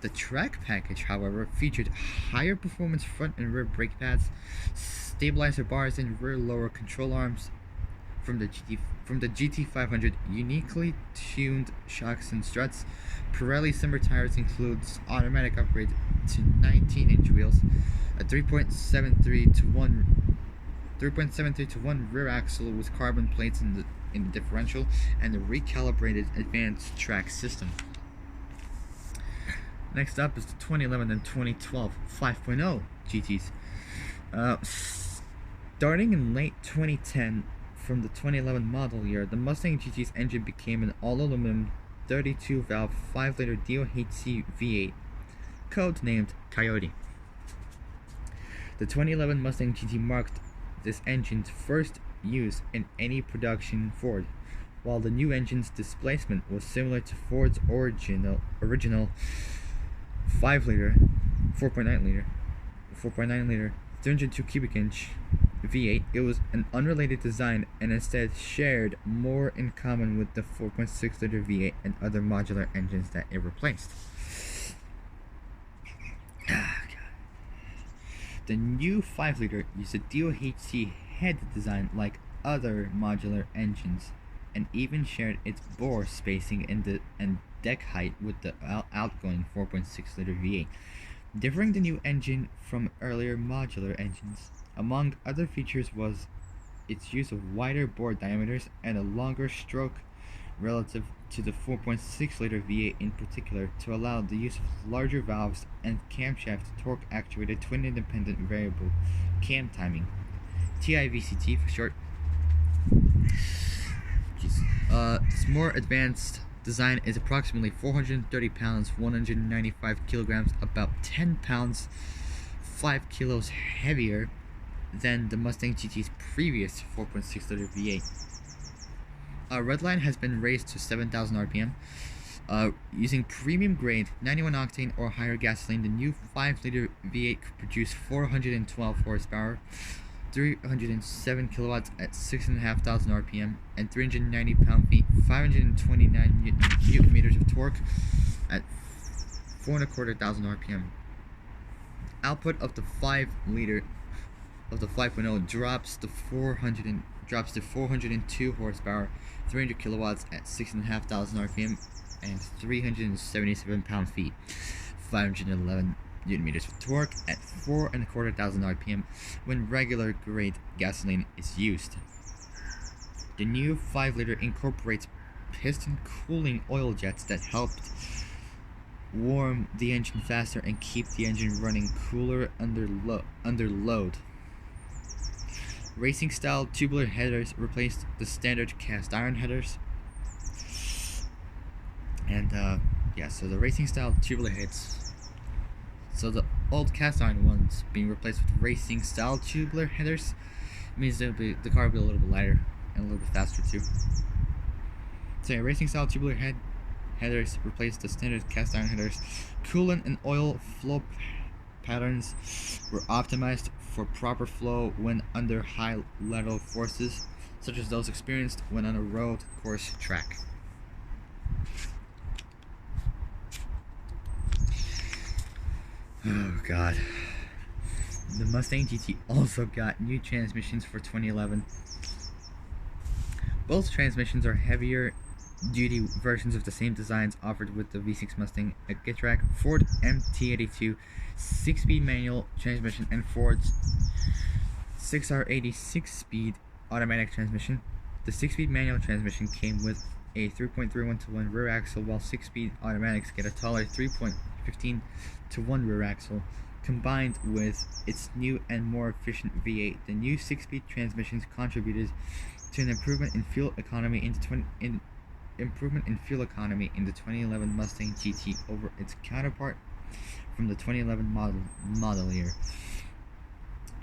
The track package, however, featured higher performance front and rear brake pads, stabilizer bars, and rear lower control arms from the GT500, uniquely tuned shocks and struts. Pirelli summer tires includes automatic upgrade to 19-inch wheels, a 3.73:1 rear axle with carbon plates in the differential, and a recalibrated advanced track system. Next up is the 2011 and 2012 5.0 GTs. Starting in late 2010, from the 2011 model year, the Mustang GT's engine became an all-aluminum 32-valve 5-liter DOHC V8, codenamed Coyote. The 2011 Mustang GT marked this engine's first use in any production Ford, while the new engine's displacement was similar to Ford's original 5-liter, 4.9 liter, 302 cubic inch V8. It was an unrelated design and instead shared more in common with the 4.6 liter V8 and other modular engines that it replaced. The new 5-liter used a DOHC head design like other modular engines, and even shared its bore spacing and deck height with the outgoing 4.6 liter V8. Differing the new engine from earlier modular engines, among other features, was its use of wider bore diameters and a longer stroke relative to the 4.6 liter V8 in particular, to allow the use of larger valves and camshaft torque actuated twin independent variable cam timing, TIVCT for short. This more advanced design is approximately 430 pounds, 195 kilograms, about 10 pounds, 5 kilos heavier than the Mustang GT's previous 4.6 liter V8. Redline has been raised to 7,000 RPM. Using premium grade 91 octane or higher gasoline, the new 5-liter V8 could produce 412 horsepower, 307 kilowatts at 6,500 RPM, and 390 pound-feet, 529 Newton meters of torque at 4,250 RPM. Output of the 5-liter of the 5.0 drops to 402 horsepower, 300 kilowatts at 6,500 RPM, and 377 pound-feet, 511 Newton meters of torque at 4,250 RPM when regular grade gasoline is used. The new 5-liter incorporates piston cooling oil jets that helped warm the engine faster and keep the engine running cooler under load. Racing style tubular headers replaced the standard cast iron headers. And so the racing style tubular heads. So the old cast iron ones being replaced with racing style tubular headers means the car will be a little bit lighter and a little bit faster too. So yeah, racing style tubular headers replaced the standard cast iron headers. Coolant and oil flow patterns were optimized for proper flow when under high lateral forces, such as those experienced when on a road course track. Oh god. The Mustang GT also got new transmissions for 2011. Both transmissions are heavier duty versions of the same designs offered with the V6 Mustang, a Getrack, Ford MT82 6-speed manual transmission, and Ford's 6R80 6-speed automatic transmission. The 6-speed manual transmission came with a 3.31-to-1 rear axle, while 6-speed automatics get a taller 3.15-to-1 rear axle. Combined with its new and more efficient V8, the new 6-speed transmissions contributed to an improvement in fuel economy in the 2011 Mustang GT over its counterpart from the 2011 model year.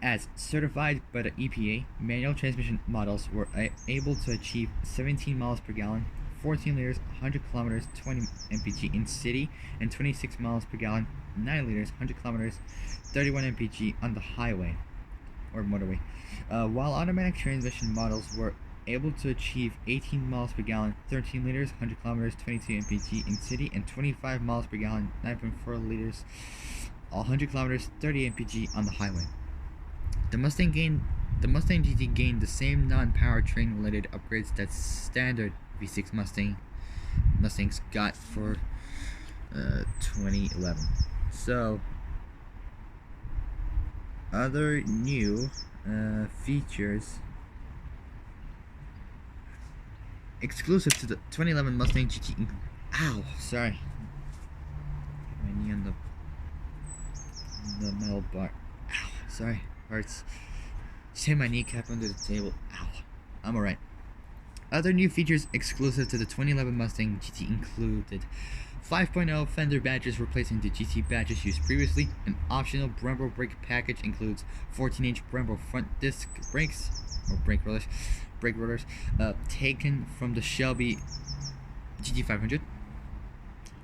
As certified by the EPA, manual transmission models were able to achieve 17 miles per gallon, 14 liters, 100 kilometers, 20 mpg in city, and 26 miles per gallon, 9 liters, 100 kilometers, 31 mpg on the highway or motorway. While automatic transmission models were able to achieve 18 miles per gallon, 13 liters, 100 kilometers, 22 mpg in city, and 25 miles per gallon, 9.4 liters, 100 kilometers, 30 mpg on the highway. The Mustang GT gained the same non-powertrain related upgrades that standard V6 Mustangs got for 2011. So, other new features exclusive to the 2011 Mustang GT. Ow, sorry. My knee on the metal bar. Ow, sorry, hurts. Just hit my kneecap under the table. Ow. I'm alright. Other new features exclusive to the 2011 Mustang GT included 5.0 fender badges replacing the GT badges used previously. An optional Brembo brake package includes 14-inch Brembo front disc brakes, or brake rollers, taken from the Shelby GT500.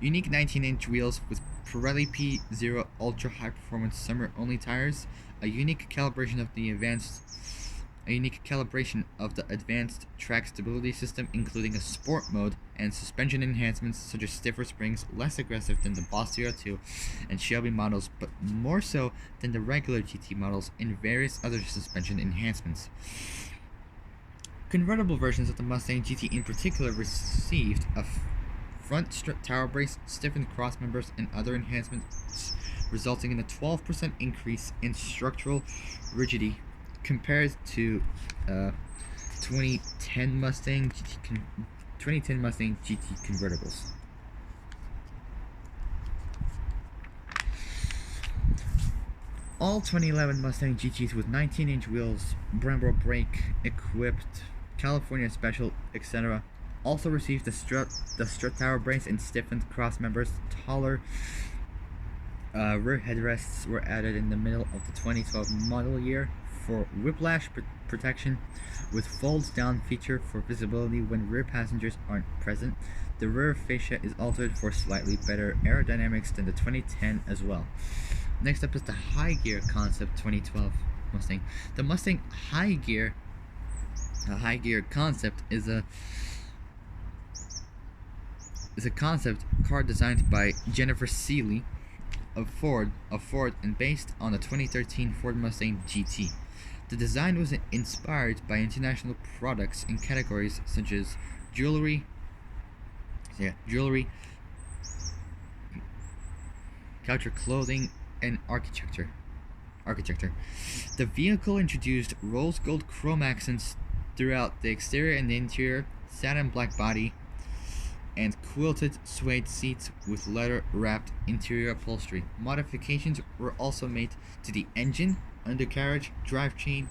Unique 19-inch wheels with Pirelli P0 Ultra High Performance Summer Only tires. A unique calibration of the advanced track stability system, including a sport mode and suspension enhancements such as stiffer springs, less aggressive than the Boss CR2 and Shelby models, but more so than the regular GT models, and various other suspension enhancements. Convertible versions of the Mustang GT in particular received a front strut tower brace, stiffened cross members, and other enhancements, resulting in a 12% increase in structural rigidity compared to 2010 Mustang GT convertibles. All 2011 Mustang GTs with 19-inch wheels, Brembo brake equipped, California Special, etc. also received the strut tower brace and stiffened cross members. Taller rear headrests were added in the middle of the 2012 model year for whiplash protection, with folds down feature for visibility when rear passengers aren't present. The rear fascia is altered for slightly better aerodynamics than the 2010 as well. Next up is the high gear concept 2012 Mustang. The Mustang high gear concept is a concept car designed by Jennifer Seeley of Ford, and based on the 2013 Ford Mustang GT. The design was inspired by international products in categories such as jewelry, couture clothing, and architecture. The vehicle introduced rose gold chrome accents throughout the exterior and the interior, satin black body, and quilted suede seats with leather-wrapped interior upholstery. Modifications were also made to the engine, undercarriage, drivetrain,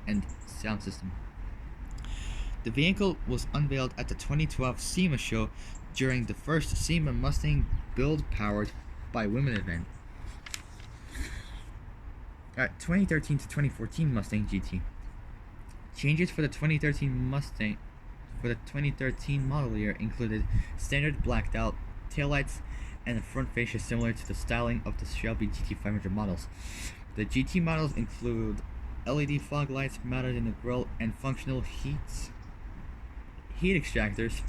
and sound system. The vehicle was unveiled at the 2012 SEMA show during the first SEMA Mustang build powered by women event. 2013 to 2014 Mustang GT. Changes for the 2013 model year included standard blacked out taillights and a front fascia similar to the styling of the Shelby GT500 models. The GT models include LED fog lights mounted in the grille and functional heat extractors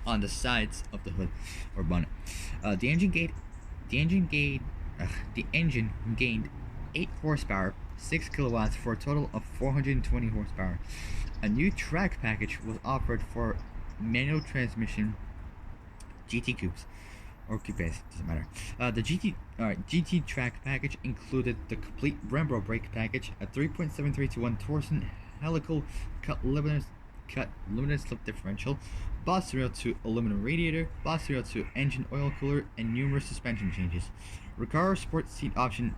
on the sides of the hood or bonnet. The engine gained 8 horsepower, 6 kilowatts for a total of 420 horsepower. A new track package was offered for manual transmission GT coupes or coupes, doesn't matter. The GT track package included the complete Brembo brake package, a 3.73 to 1 torsion helical cut limited slip differential, Boss 302 aluminum radiator, Boss 302 engine oil cooler, and numerous suspension changes. Recaro Sport seat option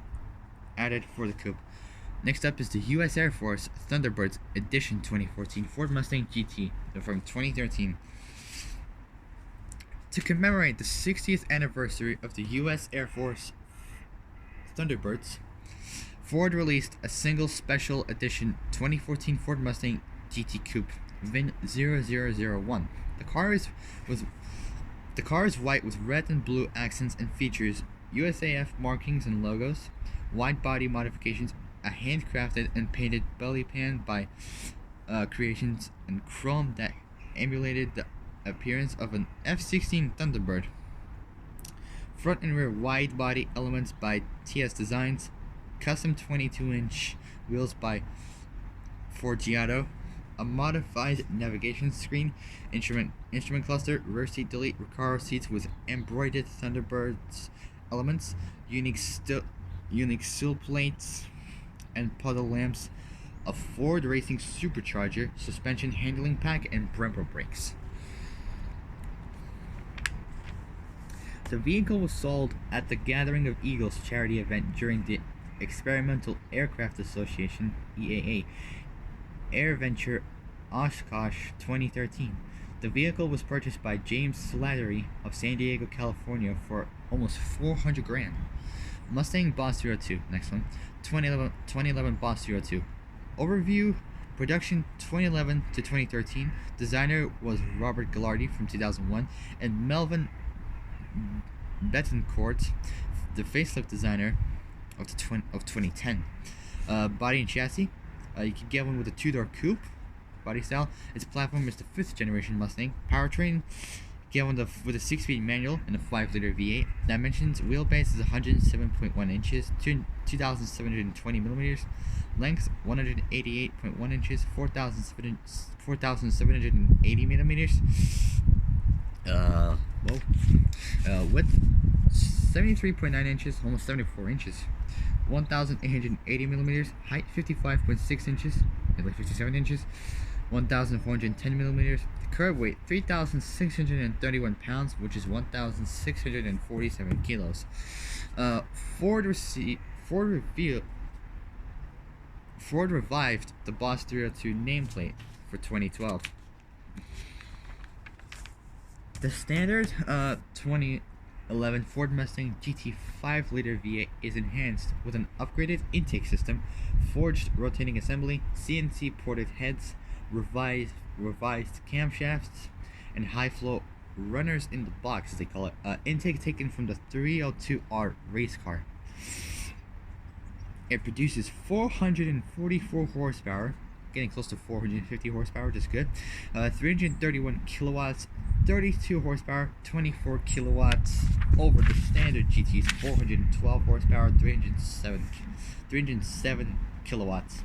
added for the coupe. Next up is the U.S. Air Force Thunderbirds Edition 2014 Ford Mustang GT from 2013. To commemorate the 60th anniversary of the U.S. Air Force Thunderbirds, Ford released a single special edition 2014 Ford Mustang GT Coupe, VIN 0001. The car is white with red and blue accents and features USAF markings and logos, wide body modifications, a handcrafted and painted belly pan by Creations, and chrome that emulated the appearance of an F-16 Thunderbird. Front and rear wide body elements by TS Designs, custom 22-inch wheels by Forgiato, a modified navigation screen, instrument cluster, rear seat delete, Recaro seats with embroidered Thunderbirds elements, unique sill plates, and puddle lamps, a Ford Racing supercharger, suspension handling pack, and Brembo brakes. The vehicle was sold at the Gathering of Eagles charity event during the Experimental Aircraft Association (EAA) Air Venture Oshkosh 2013. The vehicle was purchased by James Slattery of San Diego, California for almost $400,000. Mustang Boss 302, next one. 2011 Boss 302. Overview: production 2011 to 2013. Designer was Robert Gallardi from 2001 and Melvin Betancourt, the facelift designer of 2010. Body and chassis: you can get one with a 2-door coupe body style. Its platform is the 5th generation Mustang. Powertrain: get one with a 6-speed manual and a 5-liter V8. Dimensions: wheelbase is 107.1 inches, 2,720 millimeters. Length: 188.1 inches, 4,780 millimeters. Width: 73.9 inches, almost 74 inches. 1,880 millimeters. Height: 55.6 inches, like 57 inches. 1,410 millimeters. Curb weight: 3,631 pounds, which is 1,647 kilos. Ford revived the Boss 302 nameplate for 2012. The standard 2011 Ford Mustang GT 5-liter V8 is enhanced with an upgraded intake system, forged rotating assembly, CNC ported heads, revised camshafts, and high-flow runners in the box, as they call it. Intake taken from the 302R race car. It produces 444 horsepower, getting close to 450 horsepower, which is good. 331 kilowatts, 32 horsepower, 24 kilowatts over the standard GT's 412 horsepower, 307 kilowatts.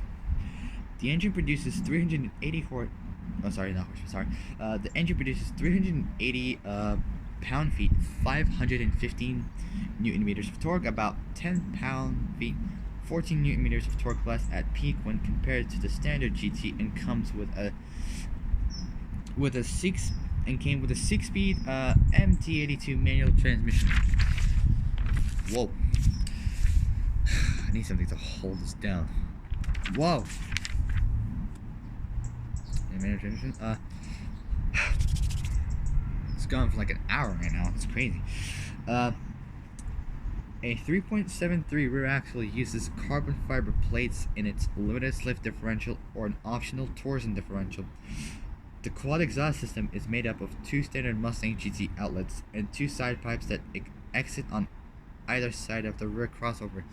The engine produces 380 the engine produces 380 pound-feet, 515 Newton meters of torque, about 10 pound-feet, 14 newton meters of torque less at peak when compared to the standard GT, and comes with a came with a 6-speed MT82 manual transmission. Whoa. I need something to hold this down. Whoa. Manual transmission. It's gone for like an hour right now. It's crazy. A 3.73 rear axle uses carbon fiber plates in its limited slip differential or an optional torsion differential. The quad exhaust system is made up of 2 standard Mustang GT outlets and 2 side pipes that exit on either side of the rear crossover.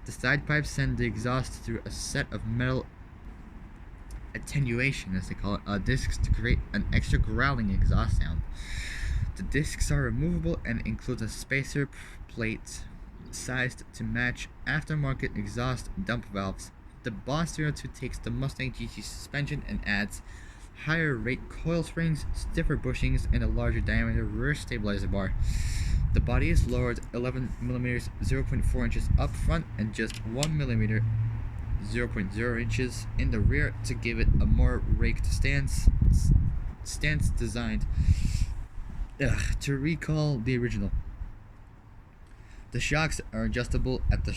The side pipes send the exhaust through a set of metal attenuation, as they call it, discs to create an extra growling exhaust sound. The discs are removable and include a spacer plate sized to match aftermarket exhaust dump valves. The Boss 302 takes the Mustang GT suspension and adds higher rate coil springs, stiffer bushings, and a larger diameter rear stabilizer bar. The body is lowered 11 mm 0.4 inches up front and just 1 mm 0.0 inches in the rear to give it a more raked stance designed to recall the original. The shocks are adjustable at the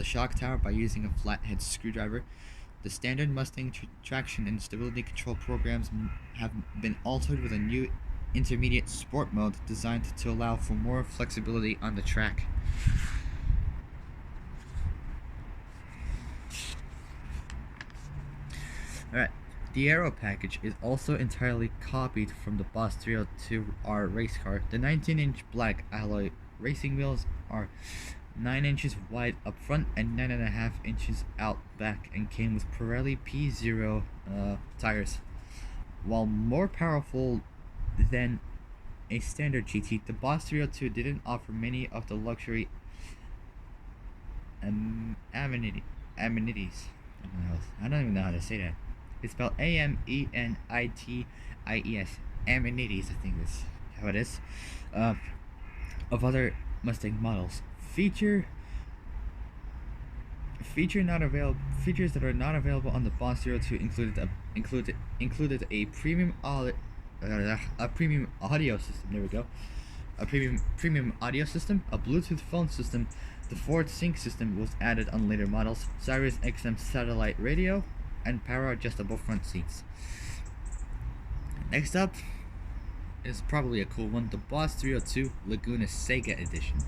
shock tower by using a flathead screwdriver. The standard Mustang traction and stability control programs have been altered with a new intermediate sport mode designed to allow for more flexibility on the track. Alright, the aero package is also entirely copied from the Boss 302R race car. The 19-inch black alloy racing wheels are 9 inches wide up front and 9.5 inches out back, and came with Pirelli P0 tires. While more powerful than a standard GT, the Boss 302 didn't offer many of the luxury amenities. I don't even know how to say that. It's spelled Amenities. Amenities, I think that's how it is. Of other Mustang models. Features that are not available on the Boss 02 included a premium audio system. There we go. A premium audio system, a Bluetooth phone system. The Ford Sync system was added on later models. Sirius XM satellite radio, and power adjustable front seats. Next up is probably a cool one, the Boss 302 Laguna Seca Edition.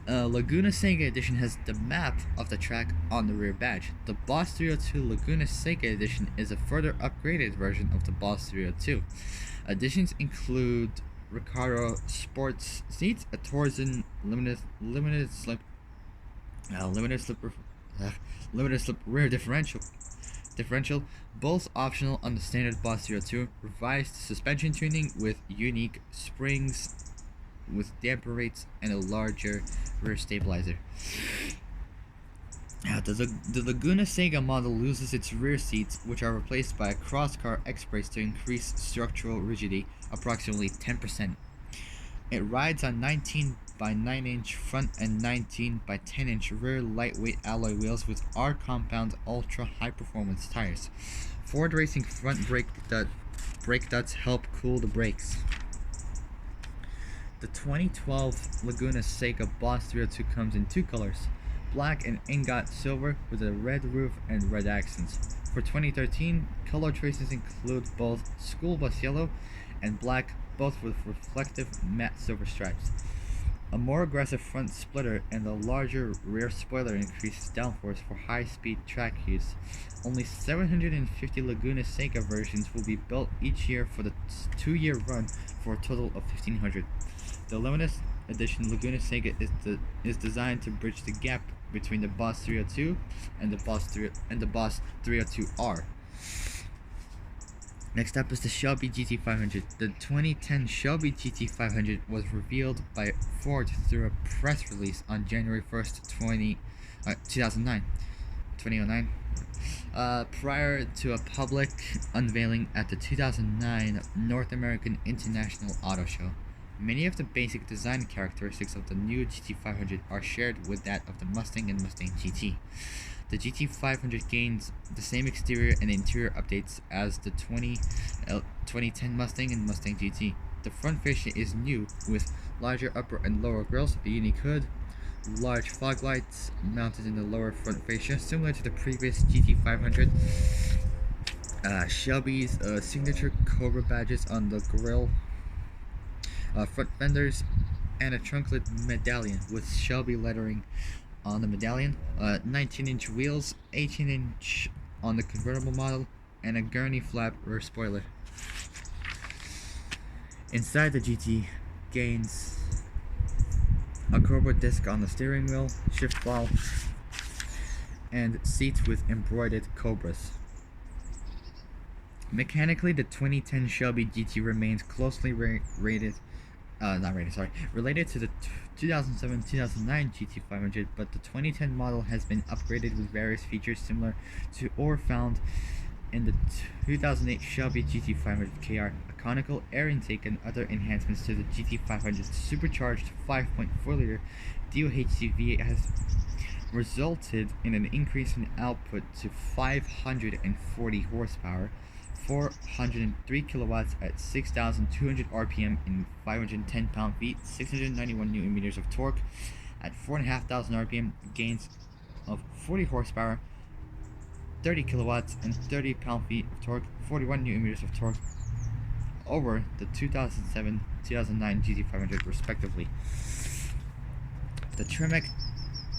Laguna Seca Edition has the map of the track on the rear badge. The Boss 302 Laguna Seca Edition is a further upgraded version of the Boss 302. Additions include Recaro sports seats, a Torsen limited slip rear differential, both optional on the standard Boss 302. Revised suspension tuning with unique springs with damper rates and a larger rear stabilizer. The Laguna Seca model loses its rear seats, which are replaced by a cross-car X-brace to increase structural rigidity approximately 10%. It rides on 19 by 9 inch front and 19 by 10 inch rear lightweight alloy wheels with R compound ultra high performance tires. Ford Racing front brake ducts help cool the brakes. The 2012 Laguna Seca Boss 302 comes in 2 colors, black and ingot silver with a red roof and red accents. For 2013, color choices include both school bus yellow and black, both with reflective matte silver stripes. A more aggressive front splitter and a larger rear spoiler increases downforce for high-speed track use. Only 750 Laguna Seca versions will be built each year for the 2-year run, for a total of 1,500. The limited edition Laguna Seca is designed to bridge the gap between the Boss 302 and the Boss 302R. Next up is the Shelby GT500. The 2010 Shelby GT500 was revealed by Ford through a press release on January 1st, 2009, prior to a public unveiling at the 2009 North American International Auto Show. Many of the basic design characteristics of the new GT500 are shared with that of the Mustang and Mustang GT. The GT500 gains the same exterior and interior updates as the 2010 Mustang and Mustang GT. The front fascia is new, with larger upper and lower grills, a unique hood, large fog lights mounted in the lower front fascia, similar to the previous GT500. Shelby's signature Cobra badges on the grille, front fenders, and a trunklet medallion with Shelby lettering on the medallion, 19-inch wheels, 18-inch on the convertible model, and a gurney flap rear spoiler. Inside, the GT gains a Cobra disc on the steering wheel, shift valve, and seats with embroidered Cobras. Mechanically, the 2010 Shelby GT remains closely related to the 2007-2009 GT500, but the 2010 model has been upgraded with various features similar to or found in the 2008 Shelby GT500 KR, a conical air intake and other enhancements to the GT500's supercharged 5.4-liter DOHC V8 has resulted in an increase in output to 540 horsepower, 403 kilowatts at 6,200 RPM in 510 pound-feet, 691 Newton meters of torque at 4,500 RPM, gains of 40 horsepower, 30 kilowatts and 30 pound-feet of torque, 41 Newton meters of torque over the 2007-2009 GT500 respectively. The Tremec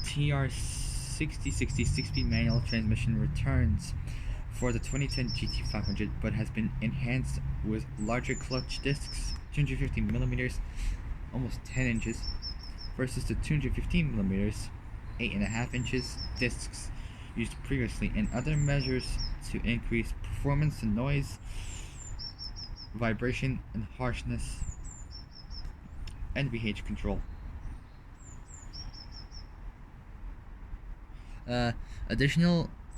TR6060 6-speed manual transmission returns for the 2010 GT500, but has been enhanced with larger clutch discs, 250 millimeters, almost 10 inches, versus the 215 millimeters, 8.5 inches discs used previously, and other measures to increase performance and noise, vibration and harshness, and VH control.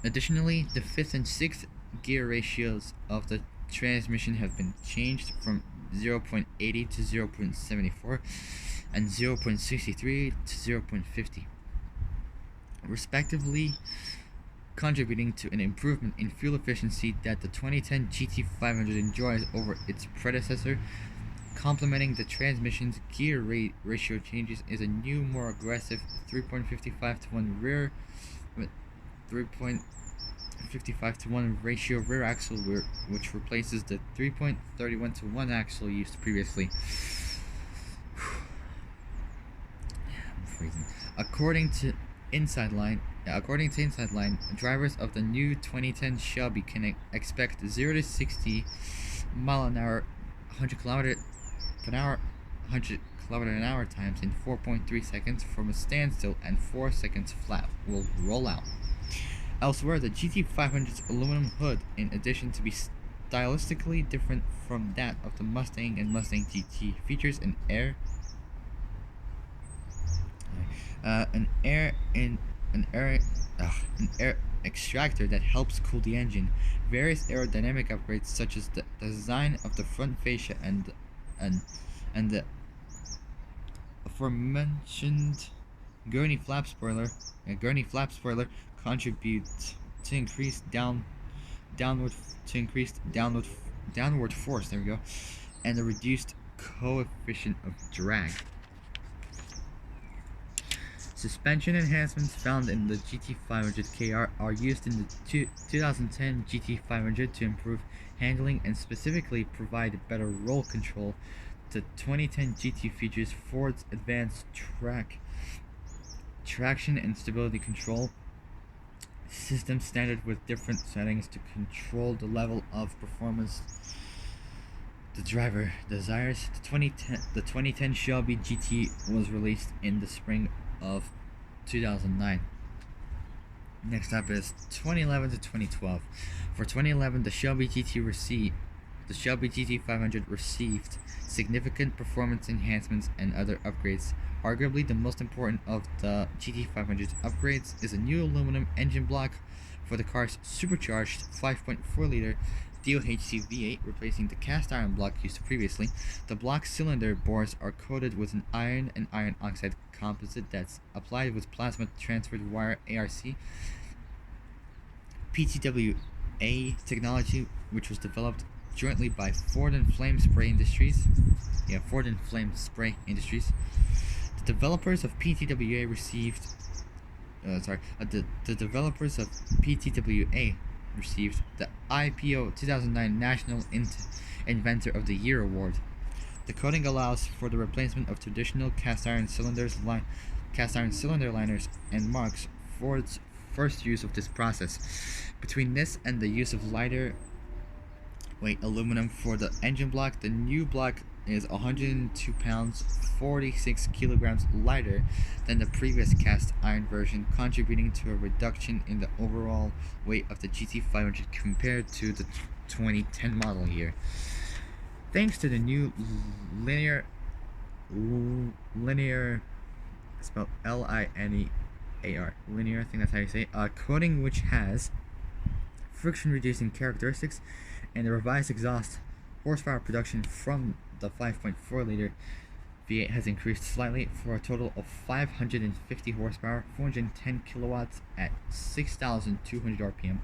Additionally, the 5th and 6th gear ratios of the transmission have been changed from 0.80 to 0.74 and 0.63 to 0.50, respectively, contributing to an improvement in fuel efficiency that the 2010 GT500 enjoys over its predecessor. Complementing the transmission's gear ratio changes is a new, more aggressive 3.55 to 1 rear 3.55 to 1 ratio rear axle, which replaces the 3.31 to 1 axle used previously. I'm freezing. According to Inside Line, drivers of the new 2010 Shelby can expect 0 to 60 mile an hour, 100 km an hour times in 4.3 seconds from a standstill, and 4 seconds flat will roll out. Elsewhere, the GT500's aluminum hood, in addition to be stylistically different from that of the Mustang and Mustang GT, features an air extractor that helps cool the engine. Various aerodynamic upgrades, such as the design of the front fascia and the aforementioned gurney flap spoiler, contribute to increased downward force. There we go, and a reduced coefficient of drag. Suspension enhancements found in the GT500 KR are used in the 2010 GT500 to improve handling and specifically provide better roll control. The 2010 GT features Ford's advanced traction and stability control system standard with different settings to control the level of performance the driver desires. The 2010 Shelby GT was released in the spring of 2009. Next up is 2011 to 2012. For 2011, the Shelby GT500 received significant performance enhancements and other upgrades. Arguably the most important of the GT500's upgrades is a new aluminum engine block for the car's supercharged 5.4-liter DOHC V8, replacing the cast iron block used previously. The block cylinder bores are coated with an iron and iron oxide composite that's applied with plasma transferred wire ARC PTWA technology, which was developed jointly by Ford and Flame Spray Industries. Ford and Flame Spray Industries. The developers of PTWA received. The developers of PTWA received the IPO 2009 National Inventor of the Year award. The coating allows for the replacement of traditional cast iron cylinder liners and marks Ford's first use of this process. Between this and the use of lighter weight aluminum for the engine block, the new block is 102 pounds, 46 kilograms lighter than the previous cast iron version, contributing to a reduction in the overall weight of the GT500 compared to the 2010 model year. Thanks to the new linear, spelled L-I-N-E-A-R, linear, I think that's how you say it, coating, which has friction reducing characteristics, and the revised exhaust horsepower production from the 5.4 liter V8 has increased slightly for a total of 550 horsepower, 410 kilowatts at 6,200 RPM.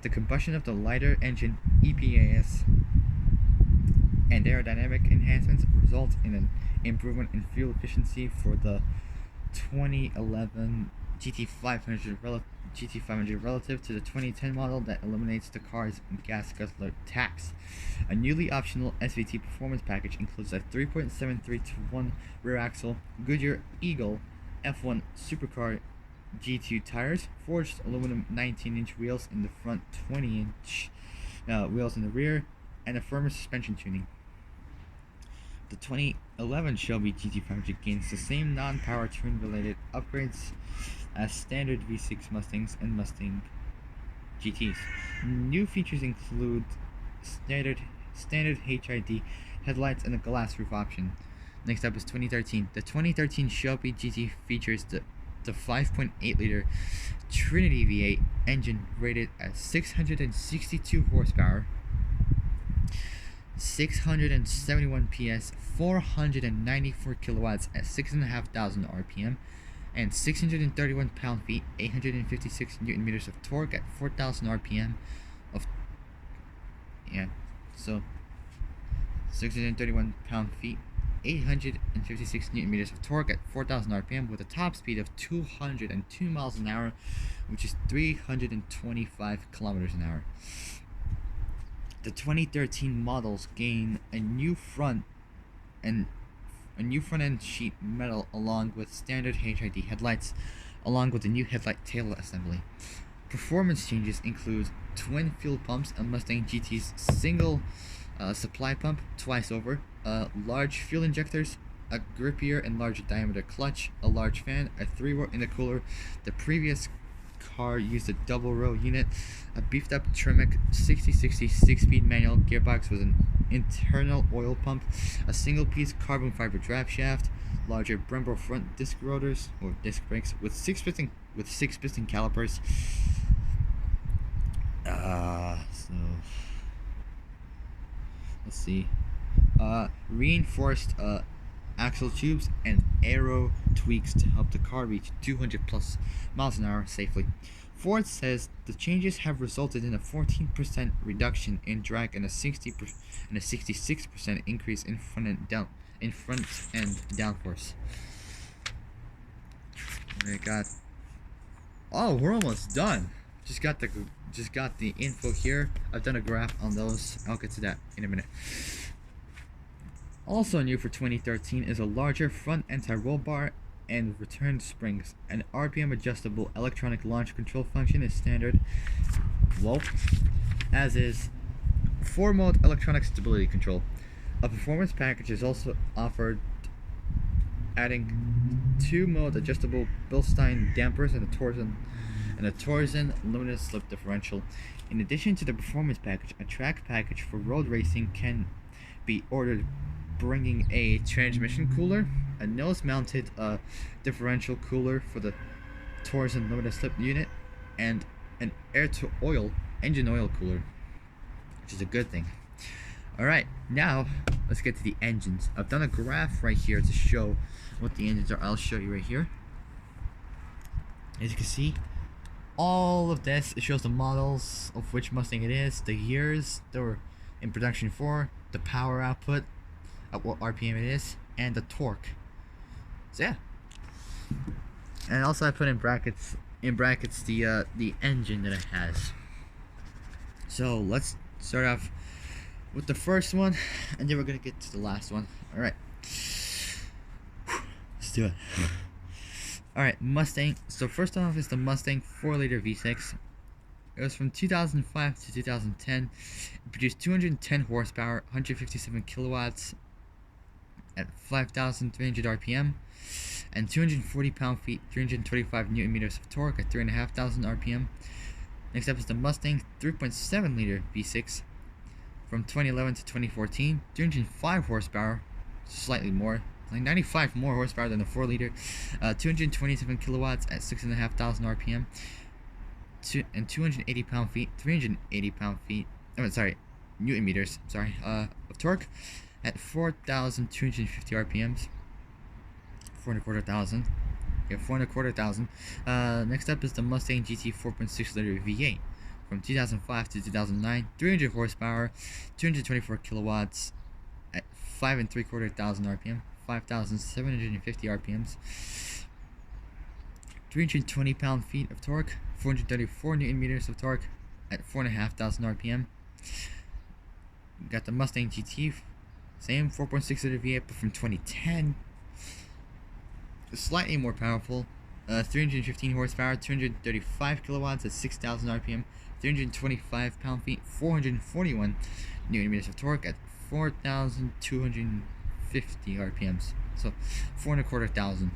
The combustion of the lighter engine EPAS and aerodynamic enhancements result in an improvement in fuel efficiency for the 2011 GT500 relative to the 2010 model that eliminates the car's gas guzzler tax. A newly optional SVT performance package includes a 3.73-to-1 rear axle, Goodyear Eagle F1 Supercar G2 tires, forged aluminum 19-inch wheels in the front, 20-inch wheels in the rear, and a firmer suspension tuning. The 2011 Shelby GT500 gains the same non-powertrain related upgrades as standard V6 Mustangs and Mustang GTs. New features include standard HID headlights and a glass roof option. Next up is 2013. The 2013 Shelby GT features the 5.8 liter Trinity V8 engine rated at 662 horsepower, 671 PS, 494 kilowatts at 6,500 RPM, and 631 pound-feet, 856 newton meters of torque at 4,000 RPM. 631 pound-feet, 856 newton meters of torque at 4,000 RPM with a top speed of 202 miles an hour, which is 325 kilometers an hour. The 2013 models gain a new front end sheet metal along with standard HID headlights, along with a new headlight tail assembly. Performance changes include twin fuel pumps, a Mustang GT's single supply pump twice over, large fuel injectors, a grippier and larger diameter clutch, a large fan, a 3-row intercooler. The previous car used a double row unit, a beefed up Tremec 6060 6-speed manual gearbox with an internal oil pump, a single piece carbon fiber drive shaft, larger Brembo front disc rotors or disc brakes with six piston calipers. Let's see. Reinforced axle tubes and aero tweaks to help the car reach 200 plus miles an hour safely. Ford says the changes have resulted in a 14% reduction in drag and a 66% increase in front end downforce. We're almost done. Just got the info here. I've done a graph on those. I'll get to that in a minute. Also new for 2013 is a larger front anti-roll bar and return springs. An RPM adjustable electronic launch control function is standard, as is 4-mode electronic stability control. A performance package is also offered, adding 2-mode adjustable Bilstein dampers and a Torsen limited slip differential. In addition to the performance package, a track package for road racing can be ordered, bringing a transmission cooler, a nose-mounted differential cooler for the Torsen limited slip unit, and an air-to-oil engine oil cooler. which is a good thing. Alright, now let's get to the engines. I've done a graph right here to show what the engines are. I'll show you right here. As you can see, all of this, it shows the models of which Mustang it is, the years they were in production for, the power output, at what RPM it is, and the torque. So yeah. And also I put in brackets the engine that it has. So let's start off with the first one, and then we're gonna get to the last one. Alright. Let's do it. Alright, Mustang. So first off is the Mustang 4-liter V6. It was from 2005 to 2010. It produced 210 horsepower, 157 kilowatts at 5,300 RPM, and 240 pound-feet, 325 newton meters of torque at 3,500 RPM. Next up is the Mustang 3.7-liter V6. From 2011 to 2014, 305 horsepower, slightly more, like 95 more horsepower than the 4-liter, 227 kilowatts at 6,500 RPM, and 280 pound-feet, 380 pound-feet, newton meters, of torque at 4,250 RPMs, 4,250. Yeah, 4,250. Next up is the Mustang GT 4.6-liter V8. From 2005 to 2009, 300 horsepower, 224 kilowatts at 5,350 RPM, 5,750 RPMs, 320 pound-feet of torque, 434 newton meters of torque at 4,500 RPM. Got the Mustang GT, same 4.6-liter V8, but from 2010, slightly more powerful. 315 horsepower, 235 kilowatts at 6,000 RPM, 325 pound-feet, 441 newton meters of torque at 4,250 RPMs. So 4,250.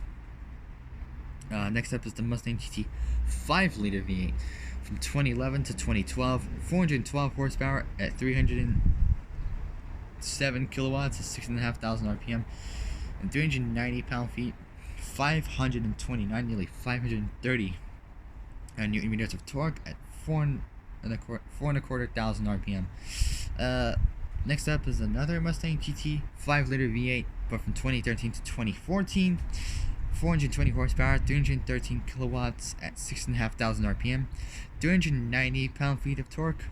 Next up is the Mustang GT 5-liter V8. From 2011 to 2012, 412 horsepower at 307 kilowatts at 6,500 RPM, and 390 pound-feet, 529, nearly 530 newton meters of torque at 4,250 RPM. Next up is another Mustang GT 5-liter V8, but from 2013 to 2014, 420 horsepower, 313 kilowatts at 6,500 RPM, 390 pound-feet of torque,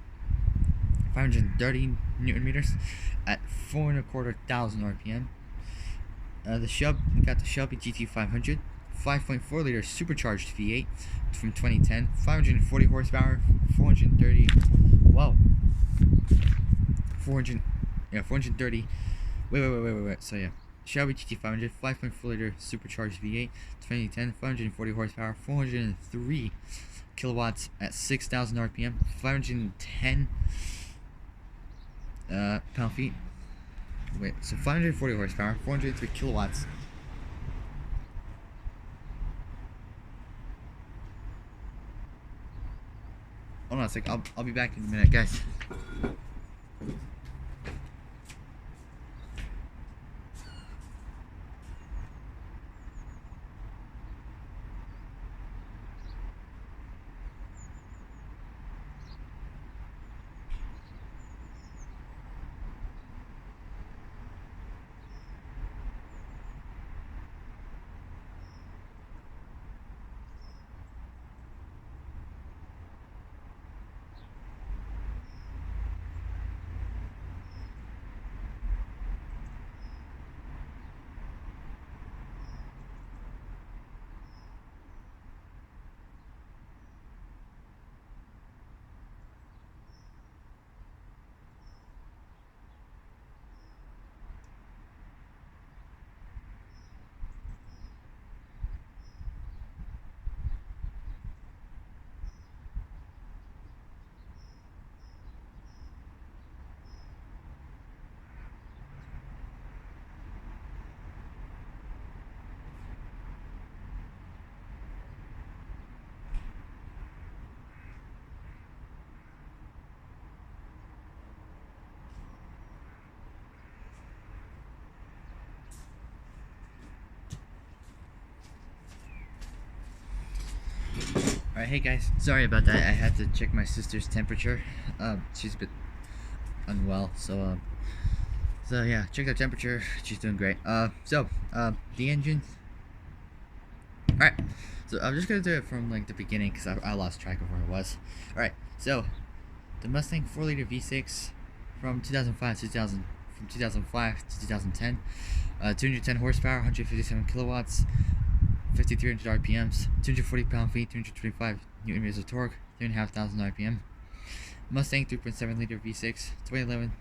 530 newton meters at 4,250 RPM. We got the Shelby GT 500, 5.4-liter supercharged V8 from 2010, 540 horsepower, 430. 430. Wait. So yeah, Shelby GT 500, 5.4-liter supercharged V8, 2010, 540 horsepower, 403 kilowatts at 6,000 RPM, 510 pound-feet. So 540 horsepower, 403 kilowatts. Hold on a sec, I'll be back in a minute, guys. Alright, hey guys, sorry about that. I had to check my sister's temperature. She's a bit unwell, so yeah, check the temperature. She's doing great. The engine. All right, so I'm just gonna do it from like the beginning because I lost track of where it was. All right, so the Mustang 4-liter V6 from 2005 to 2005 to 2010, 210 horsepower, 157 kilowatts, 5,300 RPMs, 240 pound-feet, 325 newton meters of torque, 3,500 RPM. Mustang 3.7-liter V6, 2011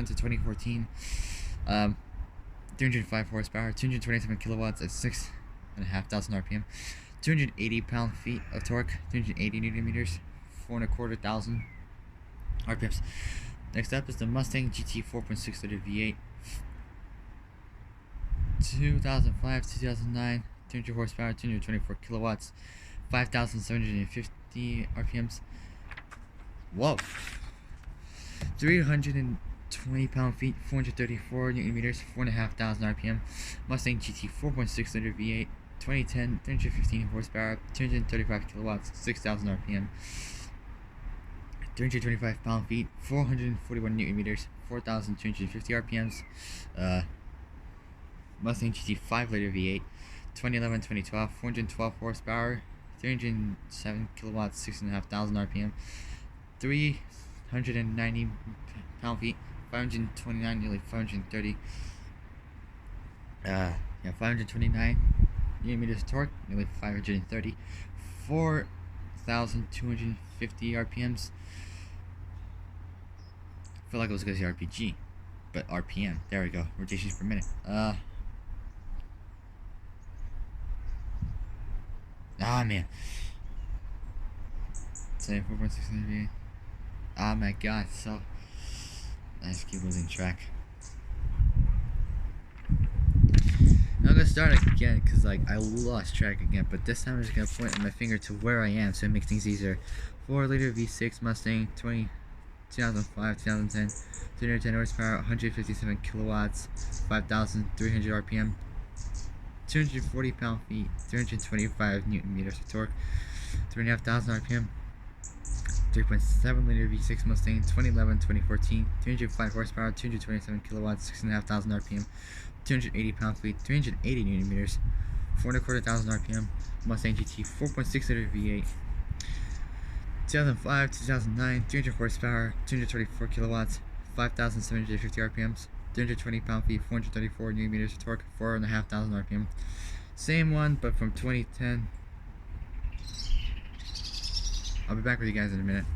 to 2014, 305 horsepower, 227 kilowatts at 6,500 RPM, 280 pound-feet of torque, 380 newton meters, 4,250 RPMs. Next up is the Mustang GT 4.6-liter V8, 2005 to 2009, 300 horsepower, 224 kilowatts, 5,750 RPMs. Whoa! 320 pound-feet, 434 newton meters, 4,500 RPM. Mustang GT 4.6-liter V8, 2010, 315 horsepower, 235 kilowatts, 6,000 RPM. 325 pound-feet, 441 newton meters, 4,250 RPMs. Mustang GT 5-liter V8, 2011-2012, 412 horsepower, 307 kilowatts, 6,500 RPM. 390 pound-feet, 529, nearly 530. 529 newton meters of torque, nearly 530. 4,250 RPMs. I feel like I was gonna say RPG, but RPM. There we go. Rotations per minute. Man. Say 4.6. Oh my god, so I just keep losing track. I'm gonna start again because like I lost track again, but this time I'm just gonna point my finger to where I am so it makes things easier. 4-liter V6 Mustang 2005 2010, 310 horsepower, 157 kilowatts, 5,300 RPM, 240 pound-feet, 325 newton meters of torque, 3,500 RPM. 3.7-liter V6 Mustang 2011-2014, 305 horsepower, 227 kilowatts, 6,500 RPM, 280 pound-feet, 380 newton meters, 4,250 RPM. Mustang GT 4.6-liter V8, 2005-2009, 300 horsepower, 234 kilowatts, 5,750 RPMs, 320 pound-feet, 434 newton meters of torque, 4,500 RPM. Same one, but from 2010. I'll be back with you guys in a minute.